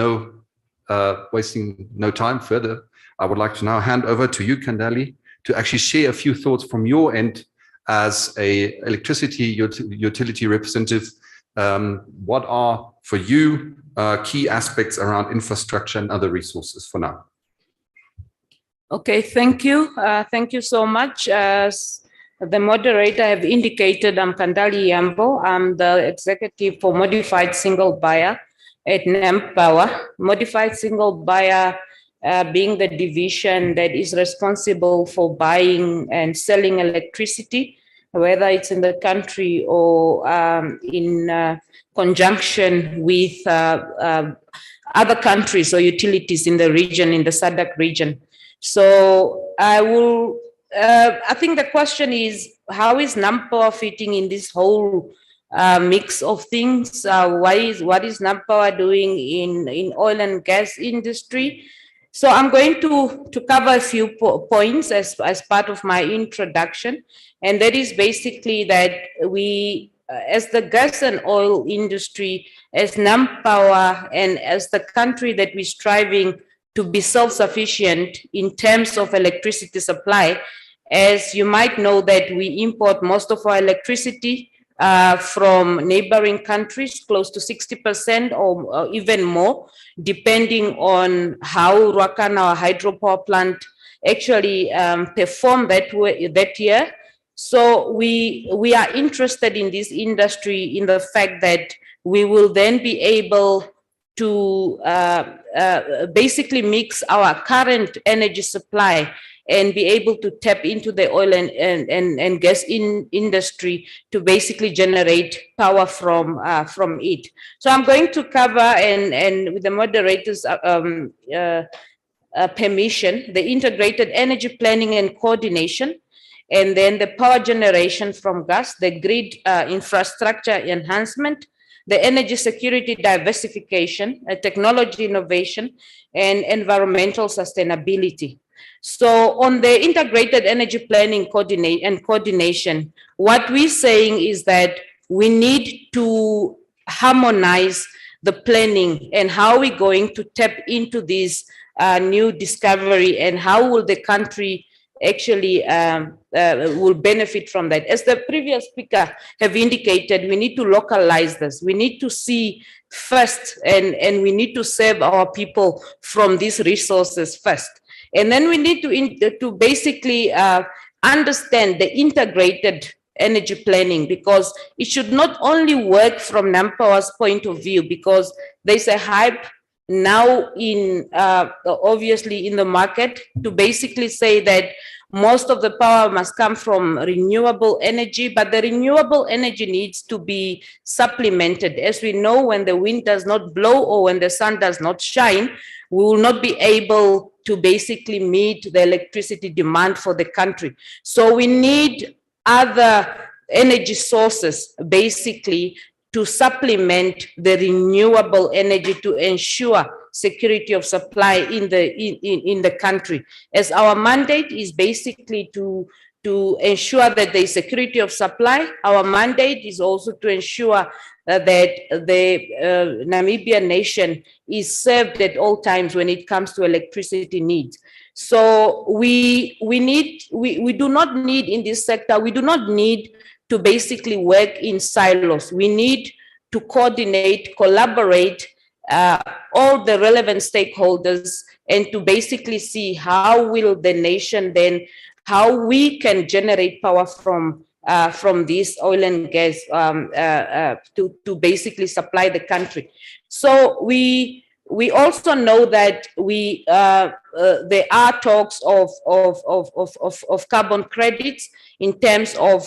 wasting no time further, I would like to now hand over to you, Kandali, to actually share a few thoughts from your end as a electricity utility representative. What are, for you, key aspects around infrastructure and other resources for now? Okay, thank you. Thank you so much. As the moderator have indicated, I'm Kandali Yambo. I'm the executive for Modified Single Buyer at NamPower. Modified Single Buyer being the division that is responsible for buying and selling electricity, whether it's in the country or in conjunction with other countries or utilities in the region, in the SADC region. So I think the question is, how is NamPower fitting in this whole mix of things? What is NamPower doing in oil and gas industry? So I'm going to cover a few points as part of my introduction. And that is basically that we, as the gas and oil industry, as NamPower, and as the country that we're striving to be self-sufficient in terms of electricity supply, as you might know that we import most of our electricity from neighboring countries, close to 60% or even more, depending on how Ruakan, our hydropower plant, actually performed that year. So we are interested in this industry in the fact that we will then be able to basically mix our current energy supply and be able to tap into the oil and gas industry to basically generate power from it. So I'm going to cover, and with the moderator's permission, the integrated energy planning and coordination, and then the power generation from gas, the grid infrastructure enhancement, the energy security diversification, technology innovation, and environmental sustainability. So on the integrated energy planning coordination, what we're saying is that we need to harmonize the planning and how we're going to tap into this new discovery, and how will the country actually will benefit from that. As the previous speaker have indicated, we need to localize this. We need to see first, and we need to serve our people from these resources first. And then we need to basically understand the integrated energy planning, because it should not only work from NamPower's point of view, because there's a hype now in obviously in the market to basically say that most of the power must come from renewable energy, but the renewable energy needs to be supplemented. As we know, when the wind does not blow or when the sun does not shine, we will not be able to basically meet the electricity demand for the country. So we need other energy sources basically to supplement the renewable energy to ensure security of supply in the country. As our mandate is basically to ensure that there is security of supply, our mandate is also to ensure that the Namibian nation is served at all times when it comes to electricity needs. So we do not need in this sector, we do not need to basically work in silos. We need to coordinate, collaborate all the relevant stakeholders, and to basically see how will the nation then, how we can generate power from this oil and gas to basically supply the country. So we also know that there are talks of carbon credits in terms of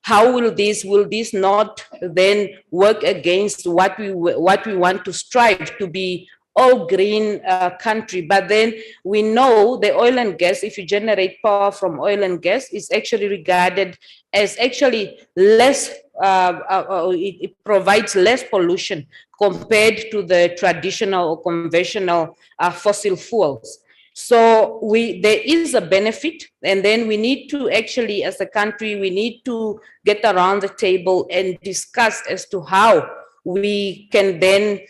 how will this not then work against what we want to strive to be all green country. But then we know the oil and gas, if you generate power from oil and gas, is actually regarded as actually less, it provides less pollution compared to the traditional or conventional fossil fuels. So there is a benefit, and then we need to actually, as a country, we need to get around the table and discuss as to how we can then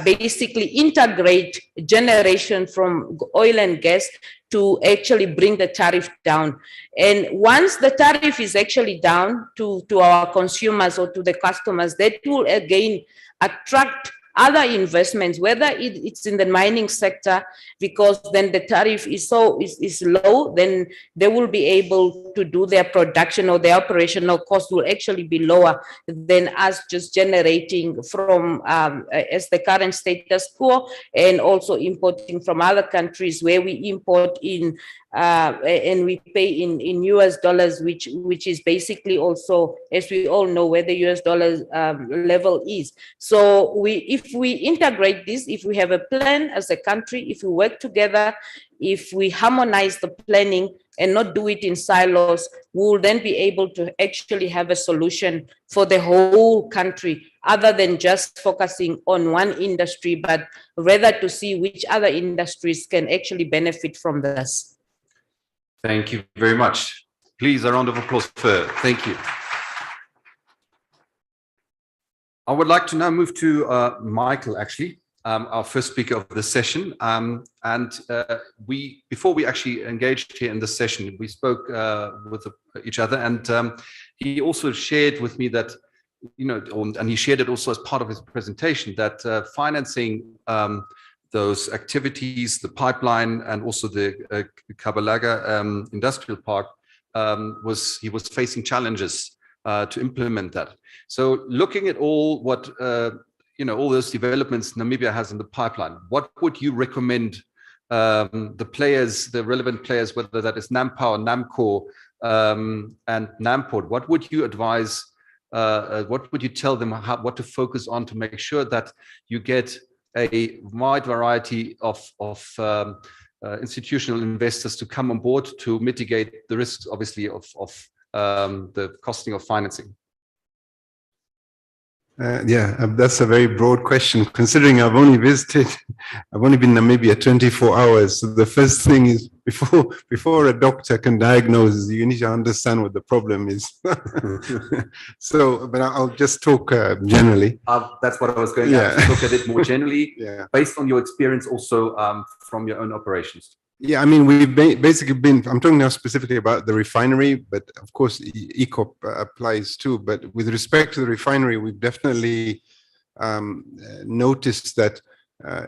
basically integrate generation from oil and gas to actually bring the tariff down. And once the tariff is actually down to our consumers or to the customers, that will again attract other investments, whether it's in the mining sector, because then the tariff is low, then they will be able to do their production, or their operational cost will actually be lower than us just generating from as the current status quo, and also importing from other countries where we import in and we pay in US dollars, which is basically also, as we all know, where the US dollars level is. So if we integrate this, if we have a plan as a country, if we work together, if we harmonize the planning and not do it in silos, we will then be able to actually have a solution for the whole country, other than just focusing on one industry, but rather to see which other industries can actually benefit from this. Thank you very much. Please, a round of applause for her. Thank you. I would like to now move to Michael, actually, our first speaker of the session. Before we actually engaged here in this session, we spoke with each other, and he also shared with me that, and he shared it also as part of his presentation, that financing those activities, the pipeline, and also the Kabalaga industrial park, he was facing challenges to implement that. So looking at all what, all those developments Namibia has in the pipeline, what would you recommend the relevant players, whether that is NamPower, NAMCOR, and NAMPORT, what would you advise, what would you tell them what to focus on to make sure that you get a wide variety of institutional investors to come on board to mitigate the risks, obviously, of the costing of financing? That's a very broad question, considering I've only been in Namibia 24 hours. So the first thing is, before a doctor can diagnose, you need to understand what the problem is. But I'll just talk generally. That's what I was going to look at it more generally, based on your experience also from your own operations. Yeah, I mean, we've basically I'm talking now specifically about the refinery, but of course, ECOP applies too. But with respect to the refinery, we've definitely noticed that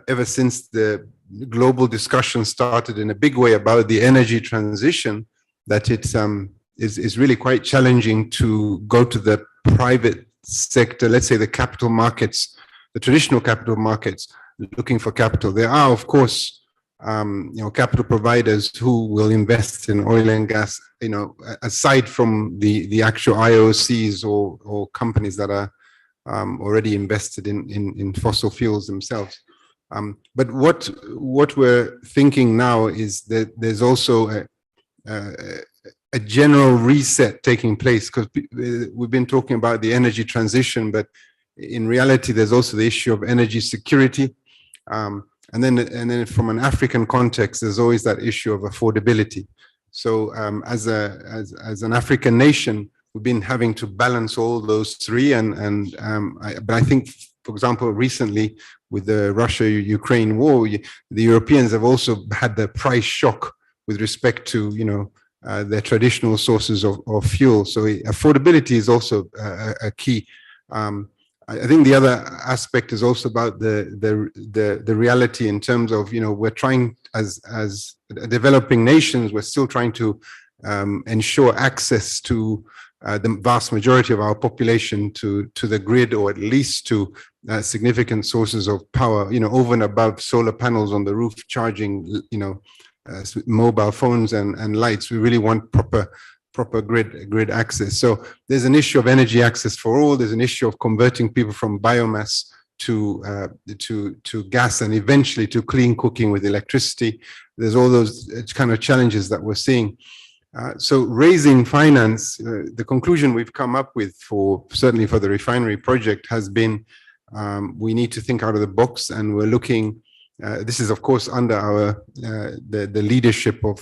ever since the global discussion started in a big way about the energy transition, that it is really quite challenging to go to the private sector, let's say the capital markets, the traditional capital markets, looking for capital. There are, of course, capital providers who will invest in oil and gas, aside from the actual IOCs or companies that are already invested in fossil fuels themselves. But what we're thinking now is that there's also a general reset taking place, because we've been talking about the energy transition, but in reality, there's also the issue of energy security. And then from an African context, there's always that issue of affordability. So as an African nation, we've been having to balance all those three. But I think, for example, recently with the Russia-Ukraine war, the Europeans have also had the price shock with respect to, their traditional sources of fuel. So affordability is also a key. I think the other aspect is also about the reality in terms of, we're trying as developing nations, we're still trying to ensure access to the vast majority of our population to the grid, or at least to significant sources of power, over and above solar panels on the roof, charging, mobile phones and lights. We really want proper grid access. So there's an issue of energy access for all. There's an issue of converting people from biomass to gas, and eventually to clean cooking with electricity. There's all those kind of challenges that we're seeing. So raising finance, the conclusion we've come up with certainly for the refinery project has been, we need to think out of the box, and we're looking. This is, of course, under the leadership of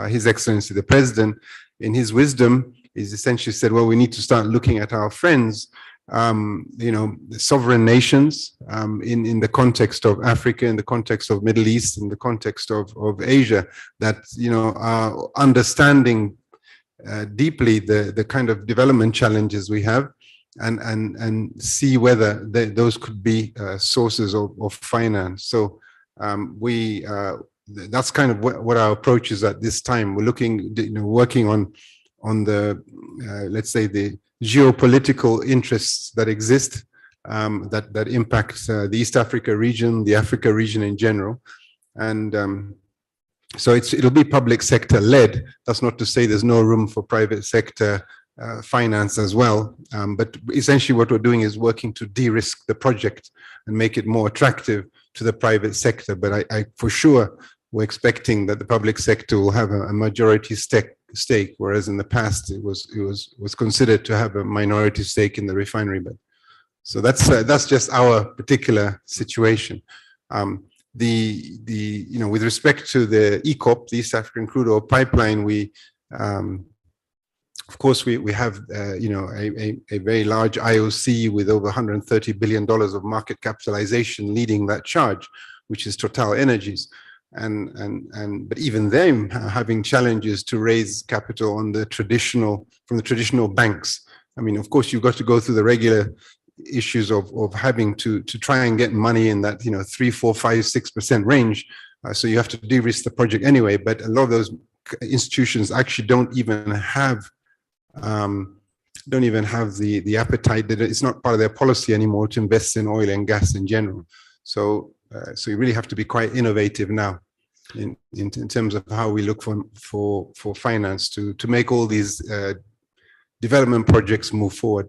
His Excellency the President. In his wisdom, he's essentially said, well, we need to start looking at our friends, the sovereign nations, in the context of Africa, in the context of Middle East, in the context of Asia, that are understanding deeply the kind of development challenges we have, and see whether those could be sources of finance. So that's kind of what our approach is at this time. We're looking, working on the, let's say, the geopolitical interests that exist, that impact the East Africa region, the Africa region in general, and So it'll be public sector led. That's not to say there's no room for private sector finance as well. But essentially what we're doing is working to de-risk the project and make it more attractive to the private sector. But I for sure, we're expecting that the public sector will have a majority stake, whereas in the past it was considered to have a minority stake in the refinery bed. So that's just our particular situation. With respect to the EACOP, the East African Crude Oil Pipeline, of course, we have, a very large IOC with over $130 billion of market capitalization leading that charge, which is Total Energies. But even them having challenges to raise capital from the traditional banks. I mean, of course, you've got to go through the regular issues of having to try and get money in that 3, 4, 5, 6% range. So you have to de-risk the project anyway. But a lot of those institutions actually don't even have the appetite. That it's not part of their policy anymore to invest in oil and gas in general. So you really have to be quite innovative now in terms of how we look for finance to make all these development projects move forward.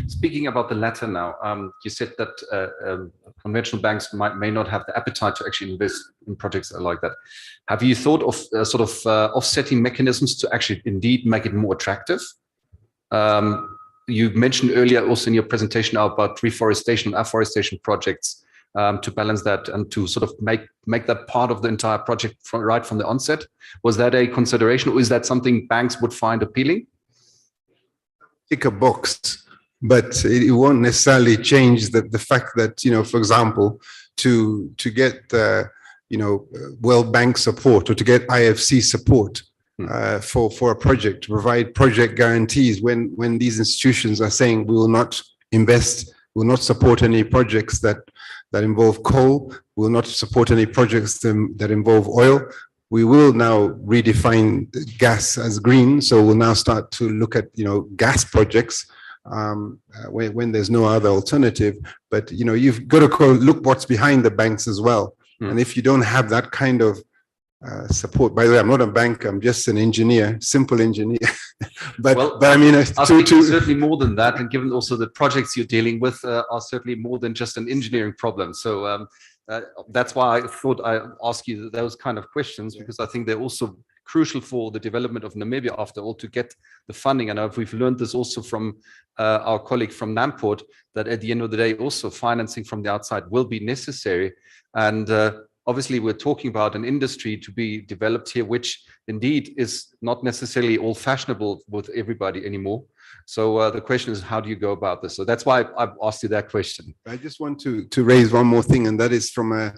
Speaking about the latter now, you said that conventional banks may not have the appetite to actually invest in projects like that. Have you thought of offsetting mechanisms to actually indeed make it more attractive? You mentioned earlier also in your presentation about reforestation and afforestation projects to balance that and to sort of make that part of the entire project right from the onset. Was that a consideration, or is that something banks would find appealing? Tick a box, but it won't necessarily change the fact that, for example, to get World Bank support or to get IFC support for a project, to provide project guarantees when these institutions are saying we will not invest, will not support any projects that involve coal, will not support any projects that involve oil. We will now redefine gas as green. So we'll now start to look at, gas projects when there's no other alternative. But, you've got to look what's behind the banks as well. And if you don't have that kind of support, by the way, I'm not a bank, I'm just an engineer, simple engineer. but I mean, certainly more than that. And given also the projects you're dealing with are certainly more than just an engineering problem. So that's why I thought I'd ask you those kind of questions, because I think they're also crucial for the development of Namibia after all, to get the funding. And we've learned this also from our colleague from Namport, that at the end of the day, also financing from the outside will be necessary. And obviously, we're talking about an industry to be developed here, which indeed is not necessarily all fashionable with everybody anymore. So the question is, how do you go about this? So that's why I've asked you that question. I just want to raise one more thing, and that is from a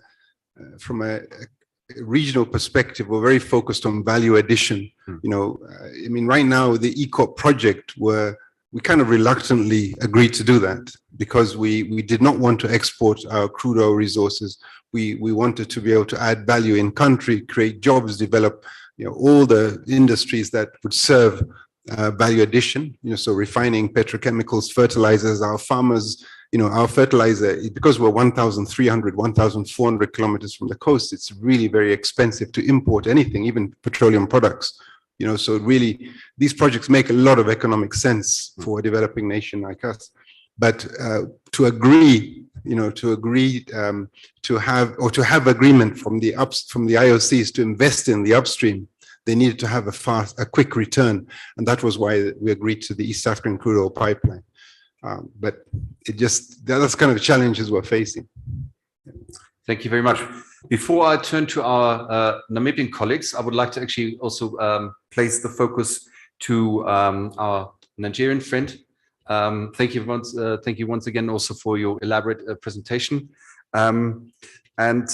regional perspective, we're very focused on value addition. I mean, right now, the EACOP project, we kind of reluctantly agreed to do that because we did not want to export our crude oil resources. We wanted to be able to add value in country, create jobs, develop all the industries that would serve value addition, so refining, petrochemicals, fertilizers, our farmers, our fertilizer, because we're 1,300, 1,400 kilometers from the coast, it's really very expensive to import anything, even petroleum products. So really, these projects make a lot of economic sense for a developing nation like us. But to agree, to have agreement from the IOCs to invest in the upstream, they needed to have a quick return, and that was why we agreed to the East African Crude Oil Pipeline. But that's kind of the challenges we're facing. Thank you very much. Before I turn to our Namibian colleagues, I would like to actually also place the focus to our Nigerian friend. Thank you once again also for your elaborate presentation. And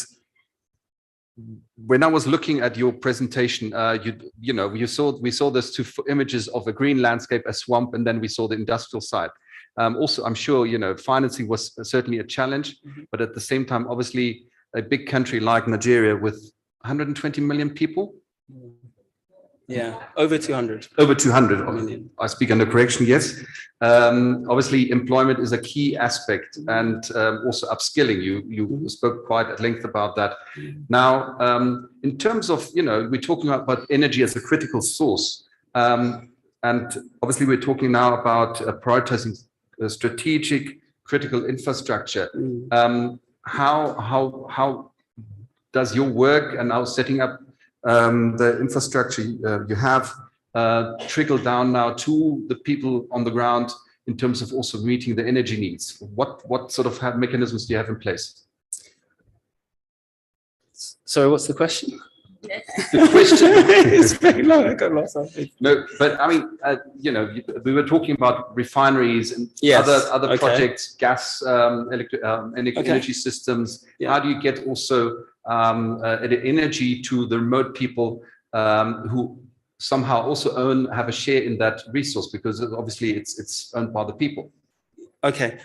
when I was looking at your presentation, we saw those two images of a green landscape, a swamp, and then we saw the industrial side. Also, I'm sure financing was certainly a challenge, but at the same time, obviously, a big country like Nigeria with 120 million people, Yeah, over 200. Over 200 million. I speak under correction, yes. Obviously, employment is a key aspect, and also upskilling. You spoke quite at length about that. Now, in terms of, we're talking about energy as a critical source, and obviously we're talking now about prioritizing strategic critical infrastructure. How does your work and now setting up the infrastructure you have trickle down now to the people on the ground in terms of also meeting the energy needs? What sort of mechanisms do you have in place? Sorry, what's the question? The question It's very long. I got lost. No, but I mean, we were talking about refineries and Yes, other okay. projects, gas, energy systems. Yeah. How do you get also energy to the remote people who somehow also have a share in that resource, because obviously it's owned by the people? Okay.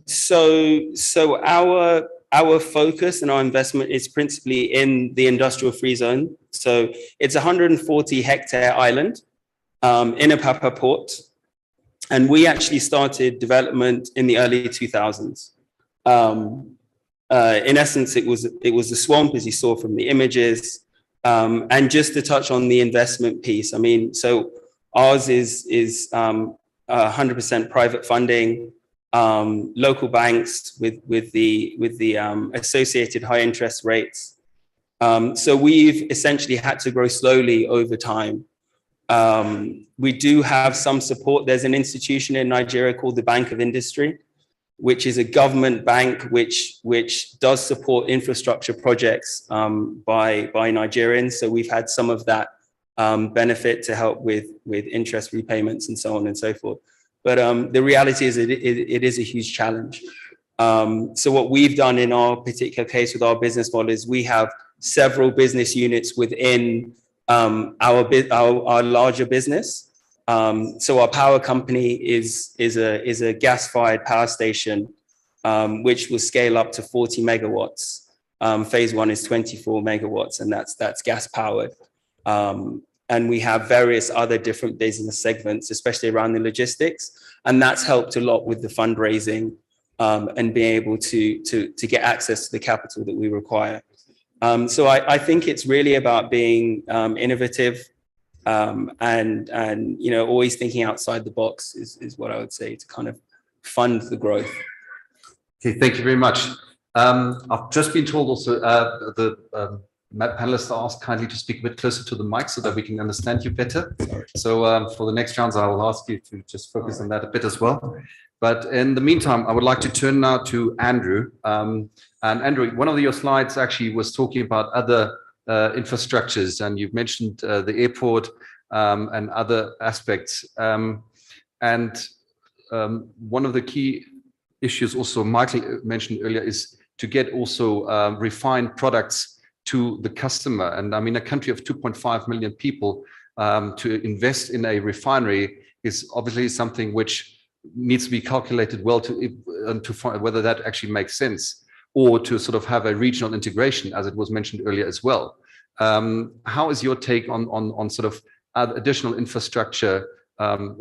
So our focus and our investment is principally in the industrial free zone. So it's a 140-hectare island in Apapa port, and we actually started development in the early 2000s. In essence, it was a swamp, as you saw from the images. And just to touch on the investment piece, I mean, so ours is 100% private funding. Local banks with the associated high interest rates. So we've essentially had to grow slowly over time. We do have some support. There's an institution in Nigeria called the Bank of Industry, which is a government bank which does support infrastructure projects by Nigerians. So we've had some of that benefit to help with interest repayments and so on and so forth. But the reality is it is a huge challenge. So what we've done in our particular case with our business model is we have several business units within our larger business. So our power company is a gas-fired power station, which will scale up to 40 megawatts. Phase one is 24 megawatts, and that's gas powered. And we have various other different business segments, especially around the logistics. And that's helped a lot with the fundraising and being able to get access to the capital that we require. So I think it's really about being innovative and always thinking outside the box is what I would say to kind of fund the growth. Okay, thank you very much. I've just been told also panelists are asked kindly to speak a bit closer to the mic so that we can understand you better. So for the next rounds, I will ask you to just focus on that a bit as well. But in the meantime, I would like to turn now to Andrew. And Andrew, one of your slides actually was talking about other infrastructures, and you've mentioned the airport and other aspects. And one of the key issues also Michael mentioned earlier is to get also refined products to the customer. And I mean, a country of 2.5 million people, to invest in a refinery is obviously something which needs to be calculated well to find whether that actually makes sense, or to sort of have a regional integration, as it was mentioned earlier as well. How is your take on sort of additional infrastructure,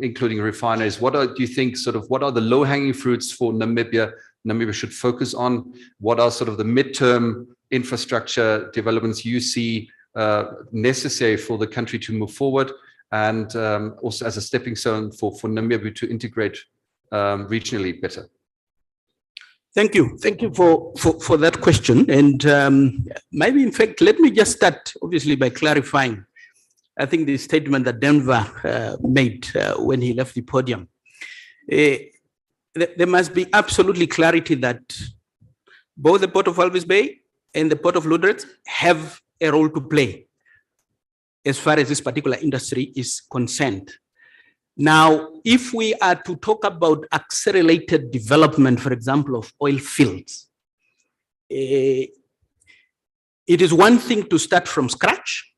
including refineries? What do you think what are the low-hanging fruits for Namibia should focus on? What are sort of the midterm infrastructure developments you see necessary for the country to move forward, and also as a stepping stone for Namibia to integrate regionally better? Thank you for that question. And maybe in fact, let me just start obviously by clarifying, I think, the statement that Denver made when he left the podium. There must be absolutely clarity that both the Port of Walvis Bay and the Port of Lodret have a role to play as far as this particular industry is concerned. Now, if we are to talk about accelerated development, for example, of oil fields, it is one thing to start from scratch.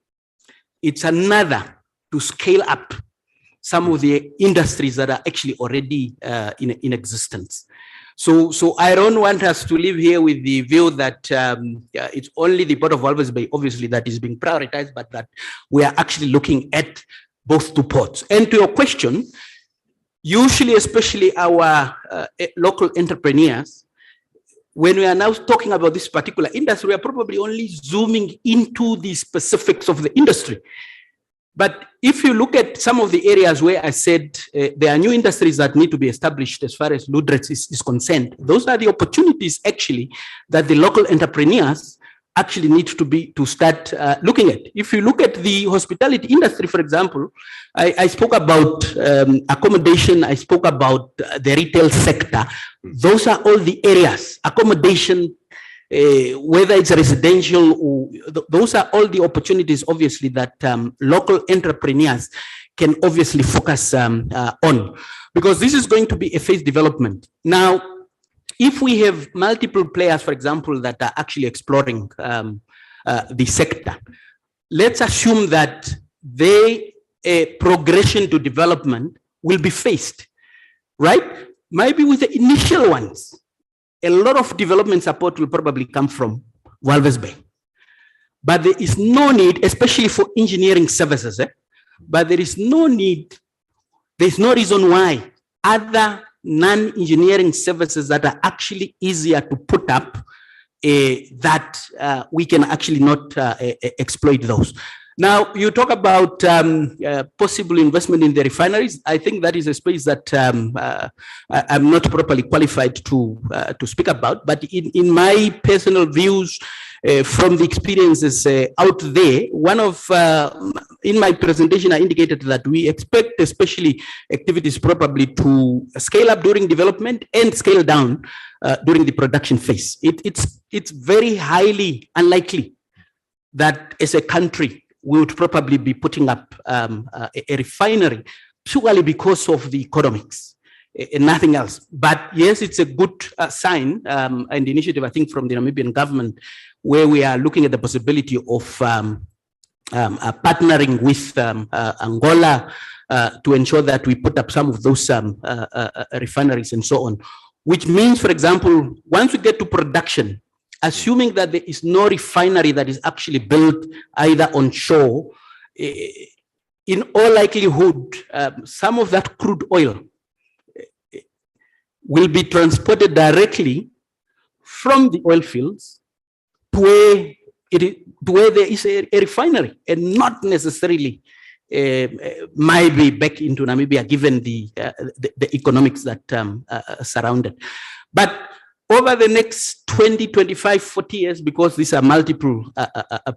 It's another to scale up some of the industries that are actually already in existence. So I don't want us to live here with the view that it's only the Port of Walvis Bay, obviously, that is being prioritized, but that we are actually looking at both two ports. And to your question, usually, especially our local entrepreneurs, when we are now talking about this particular industry, we are probably only zooming into the specifics of the industry. But if you look at some of the areas where I said there are new industries that need to be established as far as Ludrecht is concerned, those are the opportunities actually that the local entrepreneurs actually need to start looking at. If you look at the hospitality industry, for example, I spoke about accommodation, I spoke about the retail sector. Those are all the areas, accommodation, whether it's residential, or those are all the opportunities, obviously, that local entrepreneurs can obviously focus on, because this is going to be a phased development. Now, if we have multiple players, for example, that are actually exploring the sector, let's assume that their progression to development will be phased, right? Maybe with the initial ones, a lot of development support will probably come from Walvis Bay. But there is no need, especially for engineering services, but there is no need, there's no reason why other non-engineering services that are actually easier to put up, that we can actually not exploit those. Now, you talk about possible investment in the refineries. I think that is a space that I'm not properly qualified to speak about. But in my personal views, from the experiences out there, in my presentation, I indicated that we expect especially activities probably to scale up during development and scale down during the production phase. It's very highly unlikely that as a country, we would probably be putting up a refinery purely because of the economics and nothing else. But yes, it's a good sign and initiative, I think, from the Namibian government, where we are looking at the possibility of partnering with Angola to ensure that we put up some of those refineries and so on. Which means, for example, once we get to production, assuming that there is no refinery that is actually built either on shore, in all likelihood, some of that crude oil will be transported directly from the oil fields to where there is a refinery, and not necessarily maybe back into Namibia, given the economics that surround it. But over the next 20, 25, 40 years, because these are multiple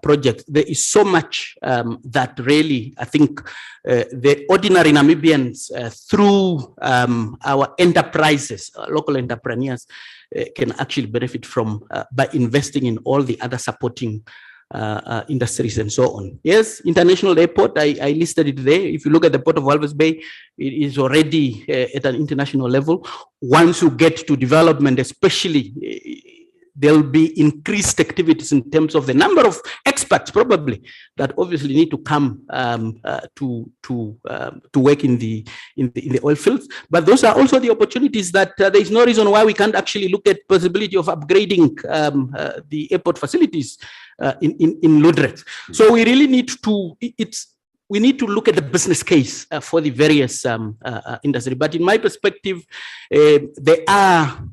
projects, there is so much that really, I think, the ordinary Namibians, through our enterprises, local entrepreneurs, can actually benefit from by investing in all the other supporting industries and so on. Yes, international airport, I listed it there. If you look at the Port of Walvis Bay, it is already at an international level. Once you get to development, especially, there'll be increased activities in terms of the number of expats probably that obviously need to come to work in the oil fields. But those are also the opportunities that there is no reason why we can't actually look at possibility of upgrading the airport facilities in Ludrecht. So we really need to we need to look at the business case for the various industry. But in my perspective, there are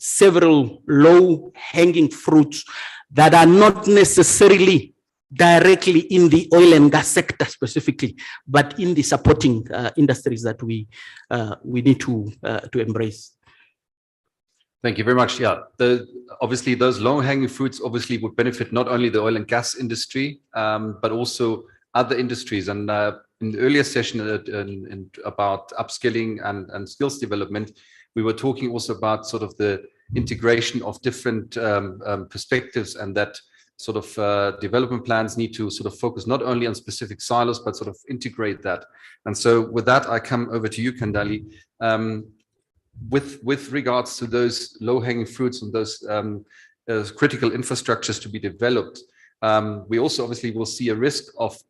several low-hanging fruits that are not necessarily directly in the oil and gas sector specifically, but in the supporting industries that we need to embrace. Thank you very much. Yeah, obviously those low-hanging fruits obviously would benefit not only the oil and gas industry, but also other industries. And in the earlier session about upskilling and skills development, we were talking also about sort of the integration of different perspectives, and that sort of development plans need to sort of focus not only on specific silos, but sort of integrate that. And so with that, I come over to you, Kandali. With regards to those low-hanging fruits and those critical infrastructures to be developed, we also obviously will see a risk of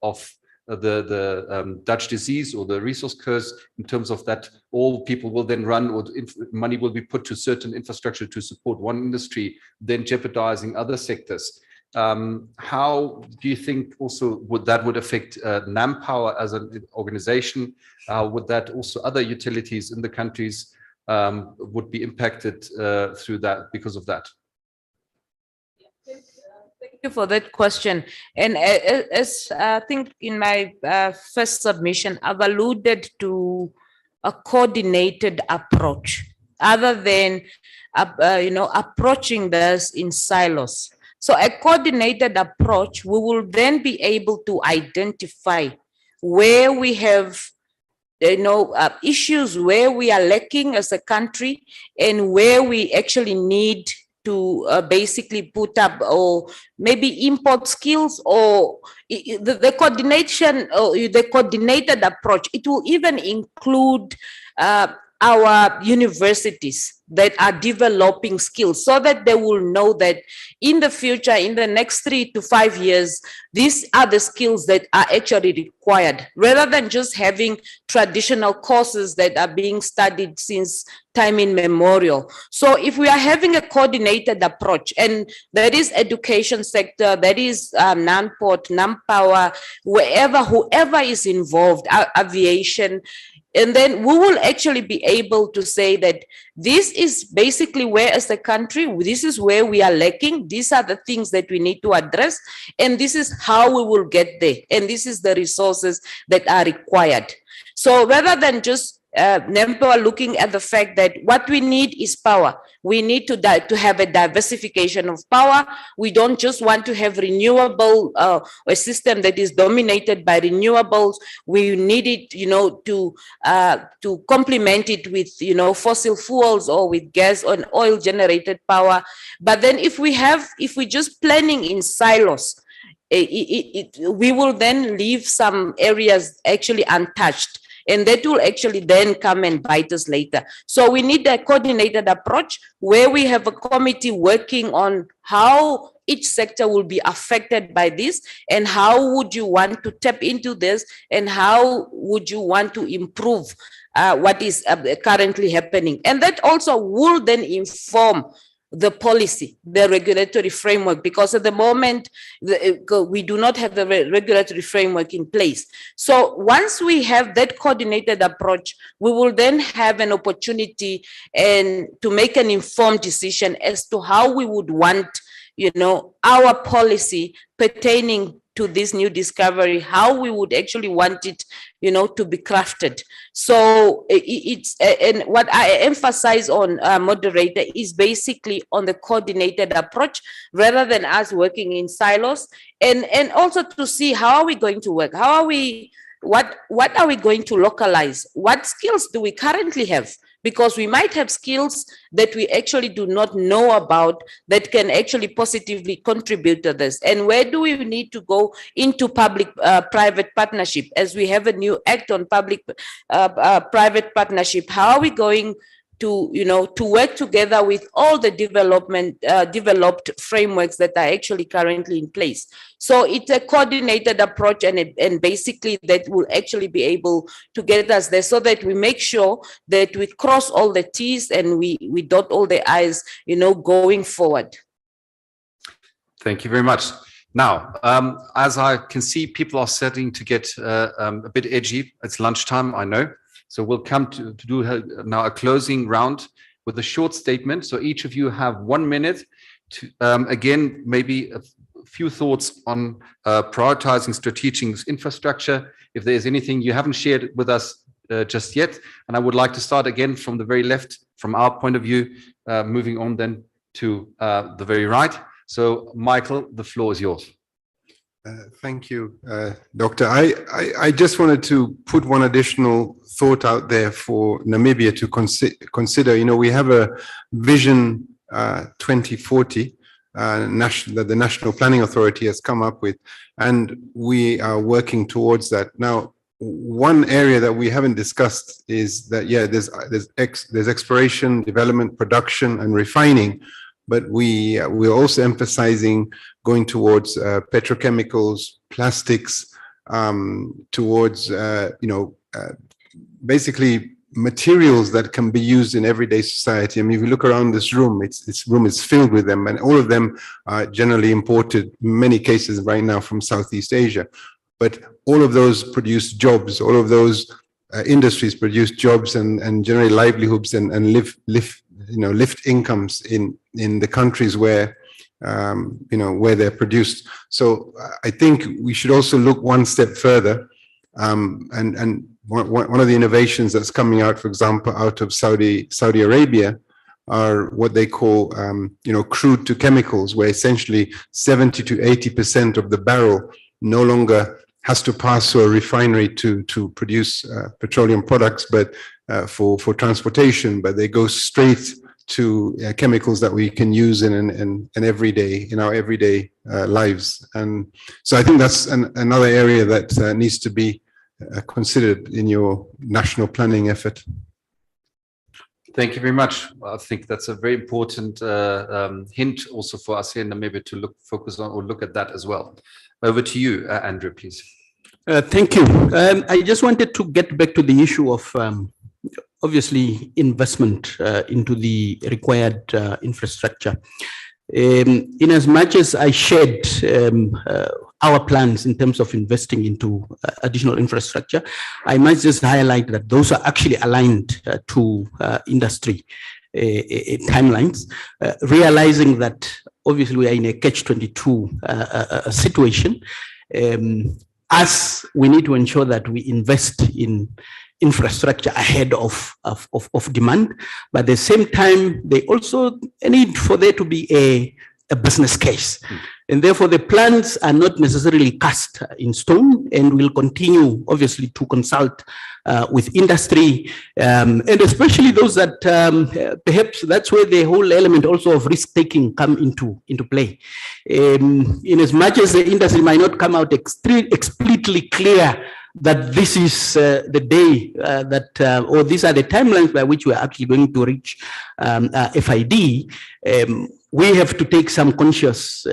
Dutch disease or the resource curse, in terms of that all people will then run, or money will be put to certain infrastructure to support one industry, then jeopardizing other sectors. How do you think also would affect NamPower as an organization? Would that also other utilities in the countries would be impacted through that, because of that? Thank you for that question. And as I think in my first submission, I've alluded to a coordinated approach, other than approaching this in silos. So a coordinated approach, we will then be able to identify where we have issues, where we are lacking as a country, and where we actually need to basically put up or maybe import skills, or the coordination, or the coordinated approach. It will even include our universities that are developing skills, so that they will know that in the future, in the next 3 to 5 years, these are the skills that are actually required, rather than just having traditional courses that are being studied since time immemorial. So if we are having a coordinated approach, and that is education sector, that is non-port, NamPower, whoever is involved, aviation, and then we will actually be able to say that this is basically where, as a country, this is where we are lacking. These are the things that we need to address, and this is how we will get there. And this is the resources that are required. So rather than just NamPower looking at the fact that what we need is power, we need to have a diversification of power. We don't just want to have renewable, a system that is dominated by renewables. We need it, to complement it with, fossil fuels or with gas and oil generated power. But then if we're just planning in silos, we will then leave some areas actually untouched. And that will actually then come and bite us later. So we need a coordinated approach where we have a committee working on how each sector will be affected by this, and how would you want to tap into this, and how would you want to improve what is currently happening. And that also will then inform the policy, the regulatory framework, because at the moment we do not have the regulatory framework in place. So once we have that coordinated approach, we will then have an opportunity and to make an informed decision as to how we would want, our policy pertaining to this new discovery, how we would actually want it, to be crafted. So and what I emphasize on, moderator, is basically on the coordinated approach, rather than us working in silos, and also to see how are we going to work, what are we going to localize, what skills do we currently have, because we might have skills that we actually do not know about that can actually positively contribute to this. And where do we need to go into public-private partnership, as we have a new act on public-private partnership? How are we going to, to work together with all the developed frameworks that are actually currently in place? So it's a coordinated approach, and basically that will actually be able to get us there, so that we make sure that we cross all the T's and we dot all the I's, going forward. Thank you very much. Now, as I can see, people are starting to get a bit edgy. It's lunchtime, I know. So we'll come to do now a closing round with a short statement. So each of you have 1 minute to, again, maybe a few thoughts on prioritizing strategic infrastructure. If there's anything you haven't shared with us just yet. And I would like to start again from the very left, from our point of view, moving on then to the very right. So Michael, the floor is yours. Thank you, Doctor. I just wanted to put one additional thought out there for Namibia to consider. We have a Vision 2040 that the National Planning Authority has come up with, and we are working towards that. Now, one area that we haven't discussed is that, there's exploration, development, production, and refining, but we're also emphasizing going towards petrochemicals, plastics, towards, basically materials that can be used in everyday society. I mean, if you look around this room, this room is filled with them, and all of them are generally imported, in many cases right now, from Southeast Asia. But all of those produce jobs, all of those industries produce jobs and generate livelihoods and lift incomes in the countries where where they're produced. So I think we should also look one step further, and one of the innovations that's coming out, for example, out of Saudi Arabia, are what they call, crude to chemicals, where essentially 70 to 80% of the barrel no longer has to pass through a refinery to produce petroleum products, but for transportation, but they go straight to chemicals that we can use in our everyday lives. And so I think that's another area that needs to be considered in your national planning effort. Thank you very much. I think that's a very important hint also for us here, and maybe to focus on or look at that as well. Over to you, Andrew, please. Thank you. I just wanted to get back to the issue of obviously investment into the required infrastructure. In as much as I shared our plans in terms of investing into additional infrastructure, I might just highlight that those are actually aligned to industry timelines, realizing that obviously we are in a catch-22 situation. As we need to ensure that we invest in infrastructure ahead of demand, but at the same time, they also need for there to be a business case. And therefore, the plans are not necessarily cast in stone, and we'll continue, obviously, to consult with industry, and especially those that perhaps that's where the whole element also of risk-taking come into play. In as much as the industry might not come out explicitly clear that this is the day or these are the timelines by which we're actually going to reach FID, we have to take some conscious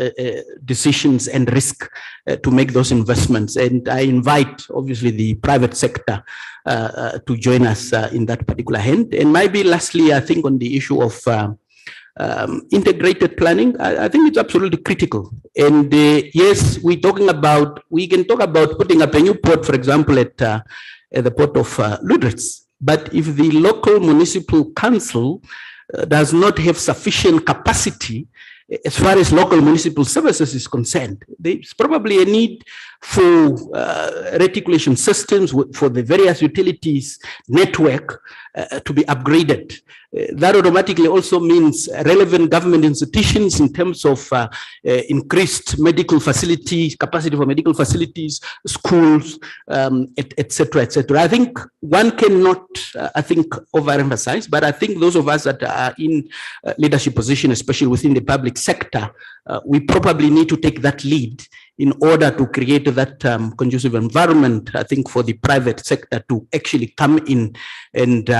decisions and risk to make those investments. And I invite, obviously, the private sector to join us in that particular hand. And maybe lastly, I think on the issue of integrated planning, I think it's absolutely critical. And yes, we can talk about putting up a new port, for example, at the port of Lüderitz. But if the local municipal council does not have sufficient capacity as far as local municipal services is concerned, there's probably a need for reticulation systems for the various utilities network to be upgraded. That automatically also means relevant government institutions in terms of increased medical facilities, capacity for medical facilities, schools, et cetera, et cetera. I think one cannot, overemphasize, but I think those of us that are in leadership position, especially within the public sector, we probably need to take that lead in order to create that conducive environment, I think, for the private sector to actually come in and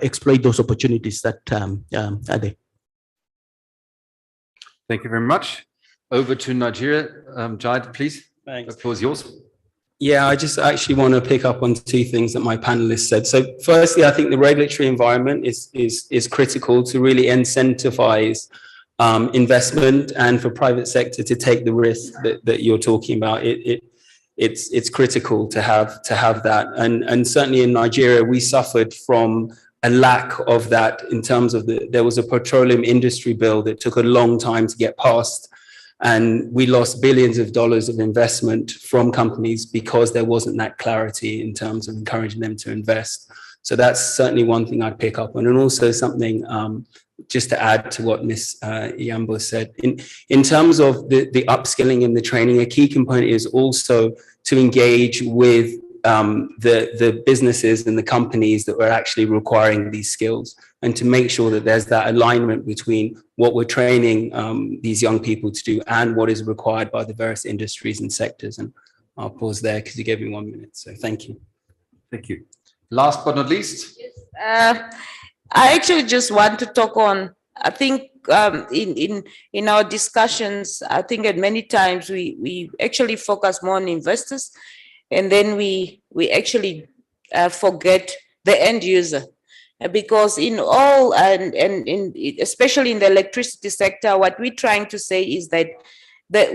exploit those opportunities that are there. Thank you very much. Over to Nigeria. Jai, please. Thanks. The floor is yours. Yeah, I just actually want to pick up on two things that my panelists said. So firstly, I think the regulatory environment is critical to really incentivize investment and for private sector to take the risk that you're talking about. It's critical to have that. And certainly in Nigeria, we suffered from a lack of that in terms of there was a petroleum industry bill that took a long time to get passed. And we lost billions of dollars of investment from companies because there wasn't that clarity in terms of encouraging them to invest. So that's certainly one thing I'd pick up on. And also something, just to add to what Ms. Iyambo said, in terms of the upskilling and the training, a key component is also to engage with the businesses and the companies that are actually requiring these skills, and to make sure that there's that alignment between what we're training these young people to do and what is required by the various industries and sectors. And I'll pause there because you gave me 1 minute. So thank you. Thank you. Last but not least. Yes, I actually just want to talk on, I think in our discussions, I think at many times we actually focus more on investors. and then we actually forget the end user. Because in all, and especially in the electricity sector, what we're trying to say is that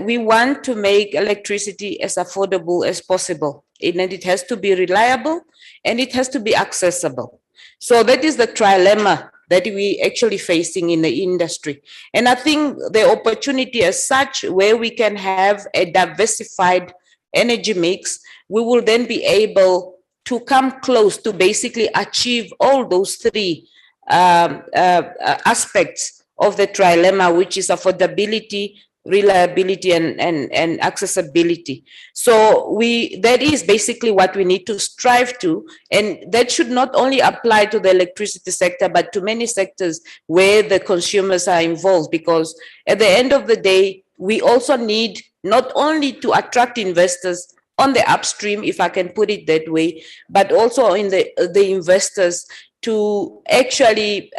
we want to make electricity as affordable as possible. And it has to be reliable and it has to be accessible. So that is the trilemma that we actually facing in the industry. And I think the opportunity as such, where we can have a diversified energy mix, we will then be able to come close to basically achieve all those three aspects of the trilemma, which is affordability, reliability, and accessibility. So that is basically what we need to strive to, and that should not only apply to the electricity sector, but to many sectors where the consumers are involved, because at the end of the day, we also need not only to attract investors on the upstream, if I can put it that way, but also in the investors to actually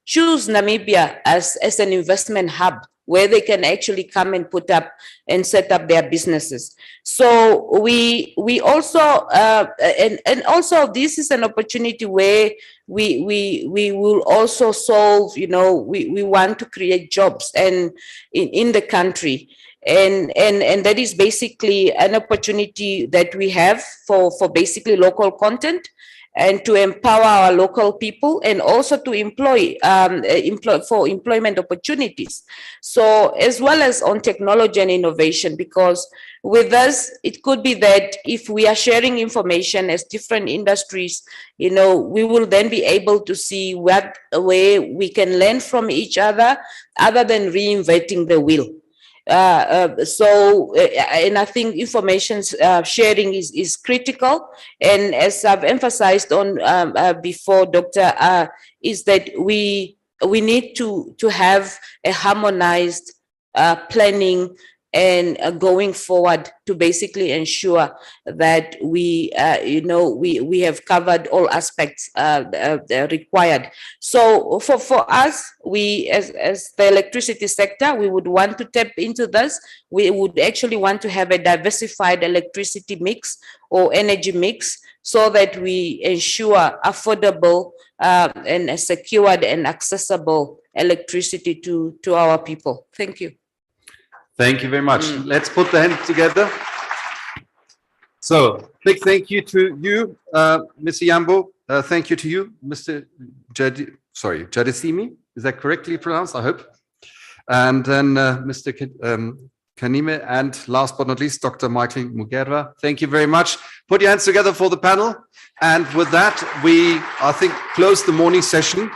choose Namibia as an investment hub where they can actually come and put up and set up their businesses. So we also and also this is an opportunity where we will also solve, we want to create jobs and in the country. And that is basically an opportunity that we have for basically local content and to empower our local people and also to employ for employment opportunities. So as well as on technology and innovation, because with us, it could be that if we are sharing information as different industries, we will then be able to see what way we can learn from each other than reinventing the wheel. And I think information sharing is critical. And as I've emphasized on before, Doctor, is that we need to have a harmonized planning and going forward to basically ensure that we have covered all aspects required. So for us, we as the electricity sector, we would want to tap into this. We would actually want to have a diversified electricity mix or energy mix so that we ensure affordable and secured and accessible electricity to our people. Thank you. Thank you very much. Let's put the hands together. So, big thank you to you, Mr. Yambo. Thank you to you, Mr. Jadisimi. Is that correctly pronounced? I hope. And then Mr. Kanime, and last but not least, Dr. Michael Mugerwa. Thank you very much. Put your hands together for the panel. And with that, we, I think, close the morning session.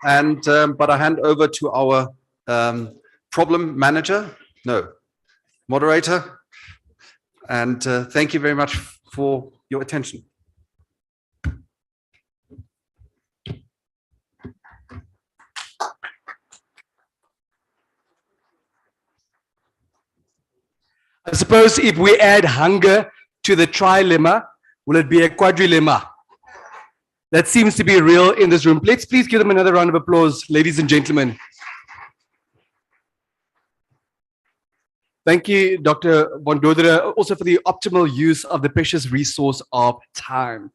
And but I hand over to our problem manager. No, moderator, and thank you very much for your attention. I suppose if we add hunger to the trilemma, will it be a quadrilemma? That seems to be real in this room. Let's please give them another round of applause, ladies and gentlemen. Thank you, Dr. Bondodera, also for the optimal use of the precious resource of time.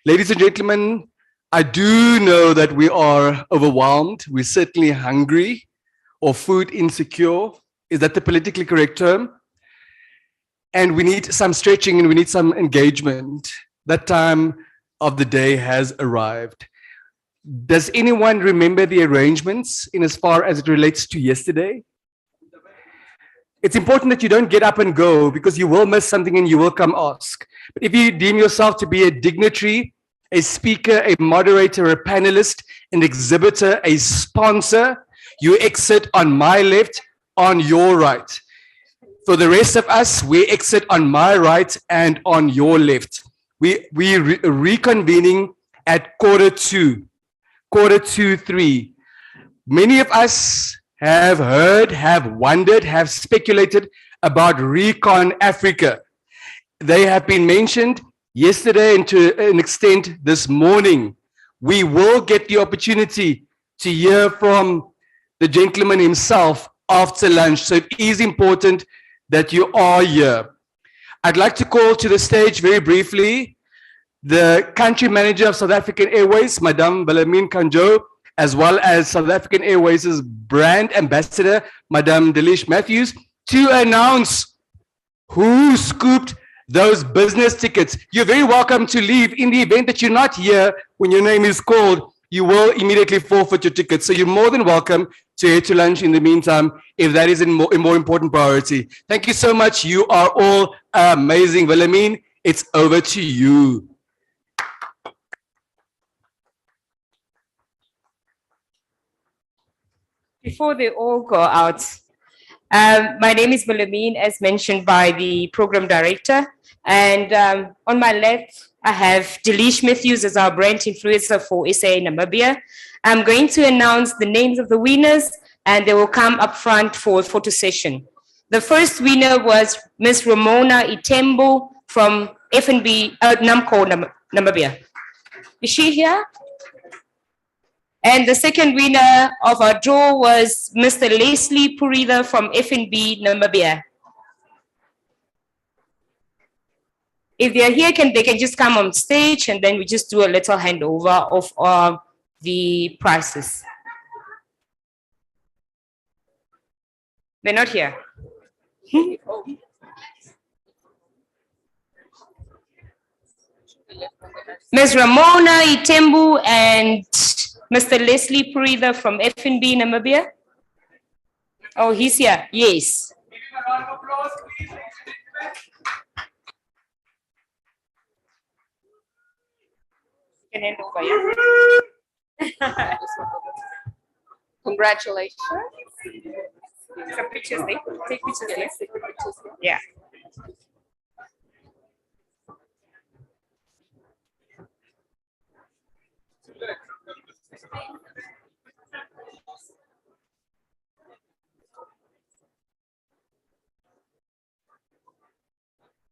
Ladies and gentlemen, I do know that we are overwhelmed. We're certainly hungry or food insecure. Is that the politically correct term? And we need some stretching and we need some engagement. That time of the day has arrived. Does anyone remember the arrangements in as far as it relates to yesterday? It's important that you don't get up and go because you will miss something and you will come ask. But if you deem yourself to be a dignitary, a speaker, a moderator, a panelist, an exhibitor, a sponsor, you exit on my left, on your right. For the rest of us, we exit on my right and on your left. We reconvening at 3:45. Many of us have heard, have wondered, have speculated about Recon Africa. They have been mentioned yesterday and to an extent this morning. We will get the opportunity to hear from the gentleman himself after lunch. So it is important that you are here. I'd like to call to the stage very briefly the country manager of South African Airways, Madame Wilhelmine Kanjo, as well as South African Airways' brand ambassador, Madame Delish Matthews, to announce who scooped those business tickets. You're very welcome to leave. In the event that you're not here when your name is called, you will immediately forfeit your tickets. So you're more than welcome to head to lunch in the meantime, if that is a more important priority. Thank you so much. You are all amazing. Wilhelmine, it's over to you. Before they all go out, my name is Wilhelmine, as mentioned by the program director. And on my left, I have Delish Matthews as our brand influencer for SA Namibia. I'm going to announce the names of the winners, and they will come up front for a photo session. The first winner was Ms. Ramona Itembo from FNB, Namco, Namibia. Is she here? And the second winner of our draw was Mr. Leslie Purida from FNB Namibia. If they're here, they can just come on stage, and then we just do a little handover of the prizes. They're not here. Ms. Ramona Itembu and Mr. Leslie Purida from FNB Namibia. Oh, he's here. Yes. Can hand over, yeah? Congratulations. Some pictures there. Take pictures there. Yeah.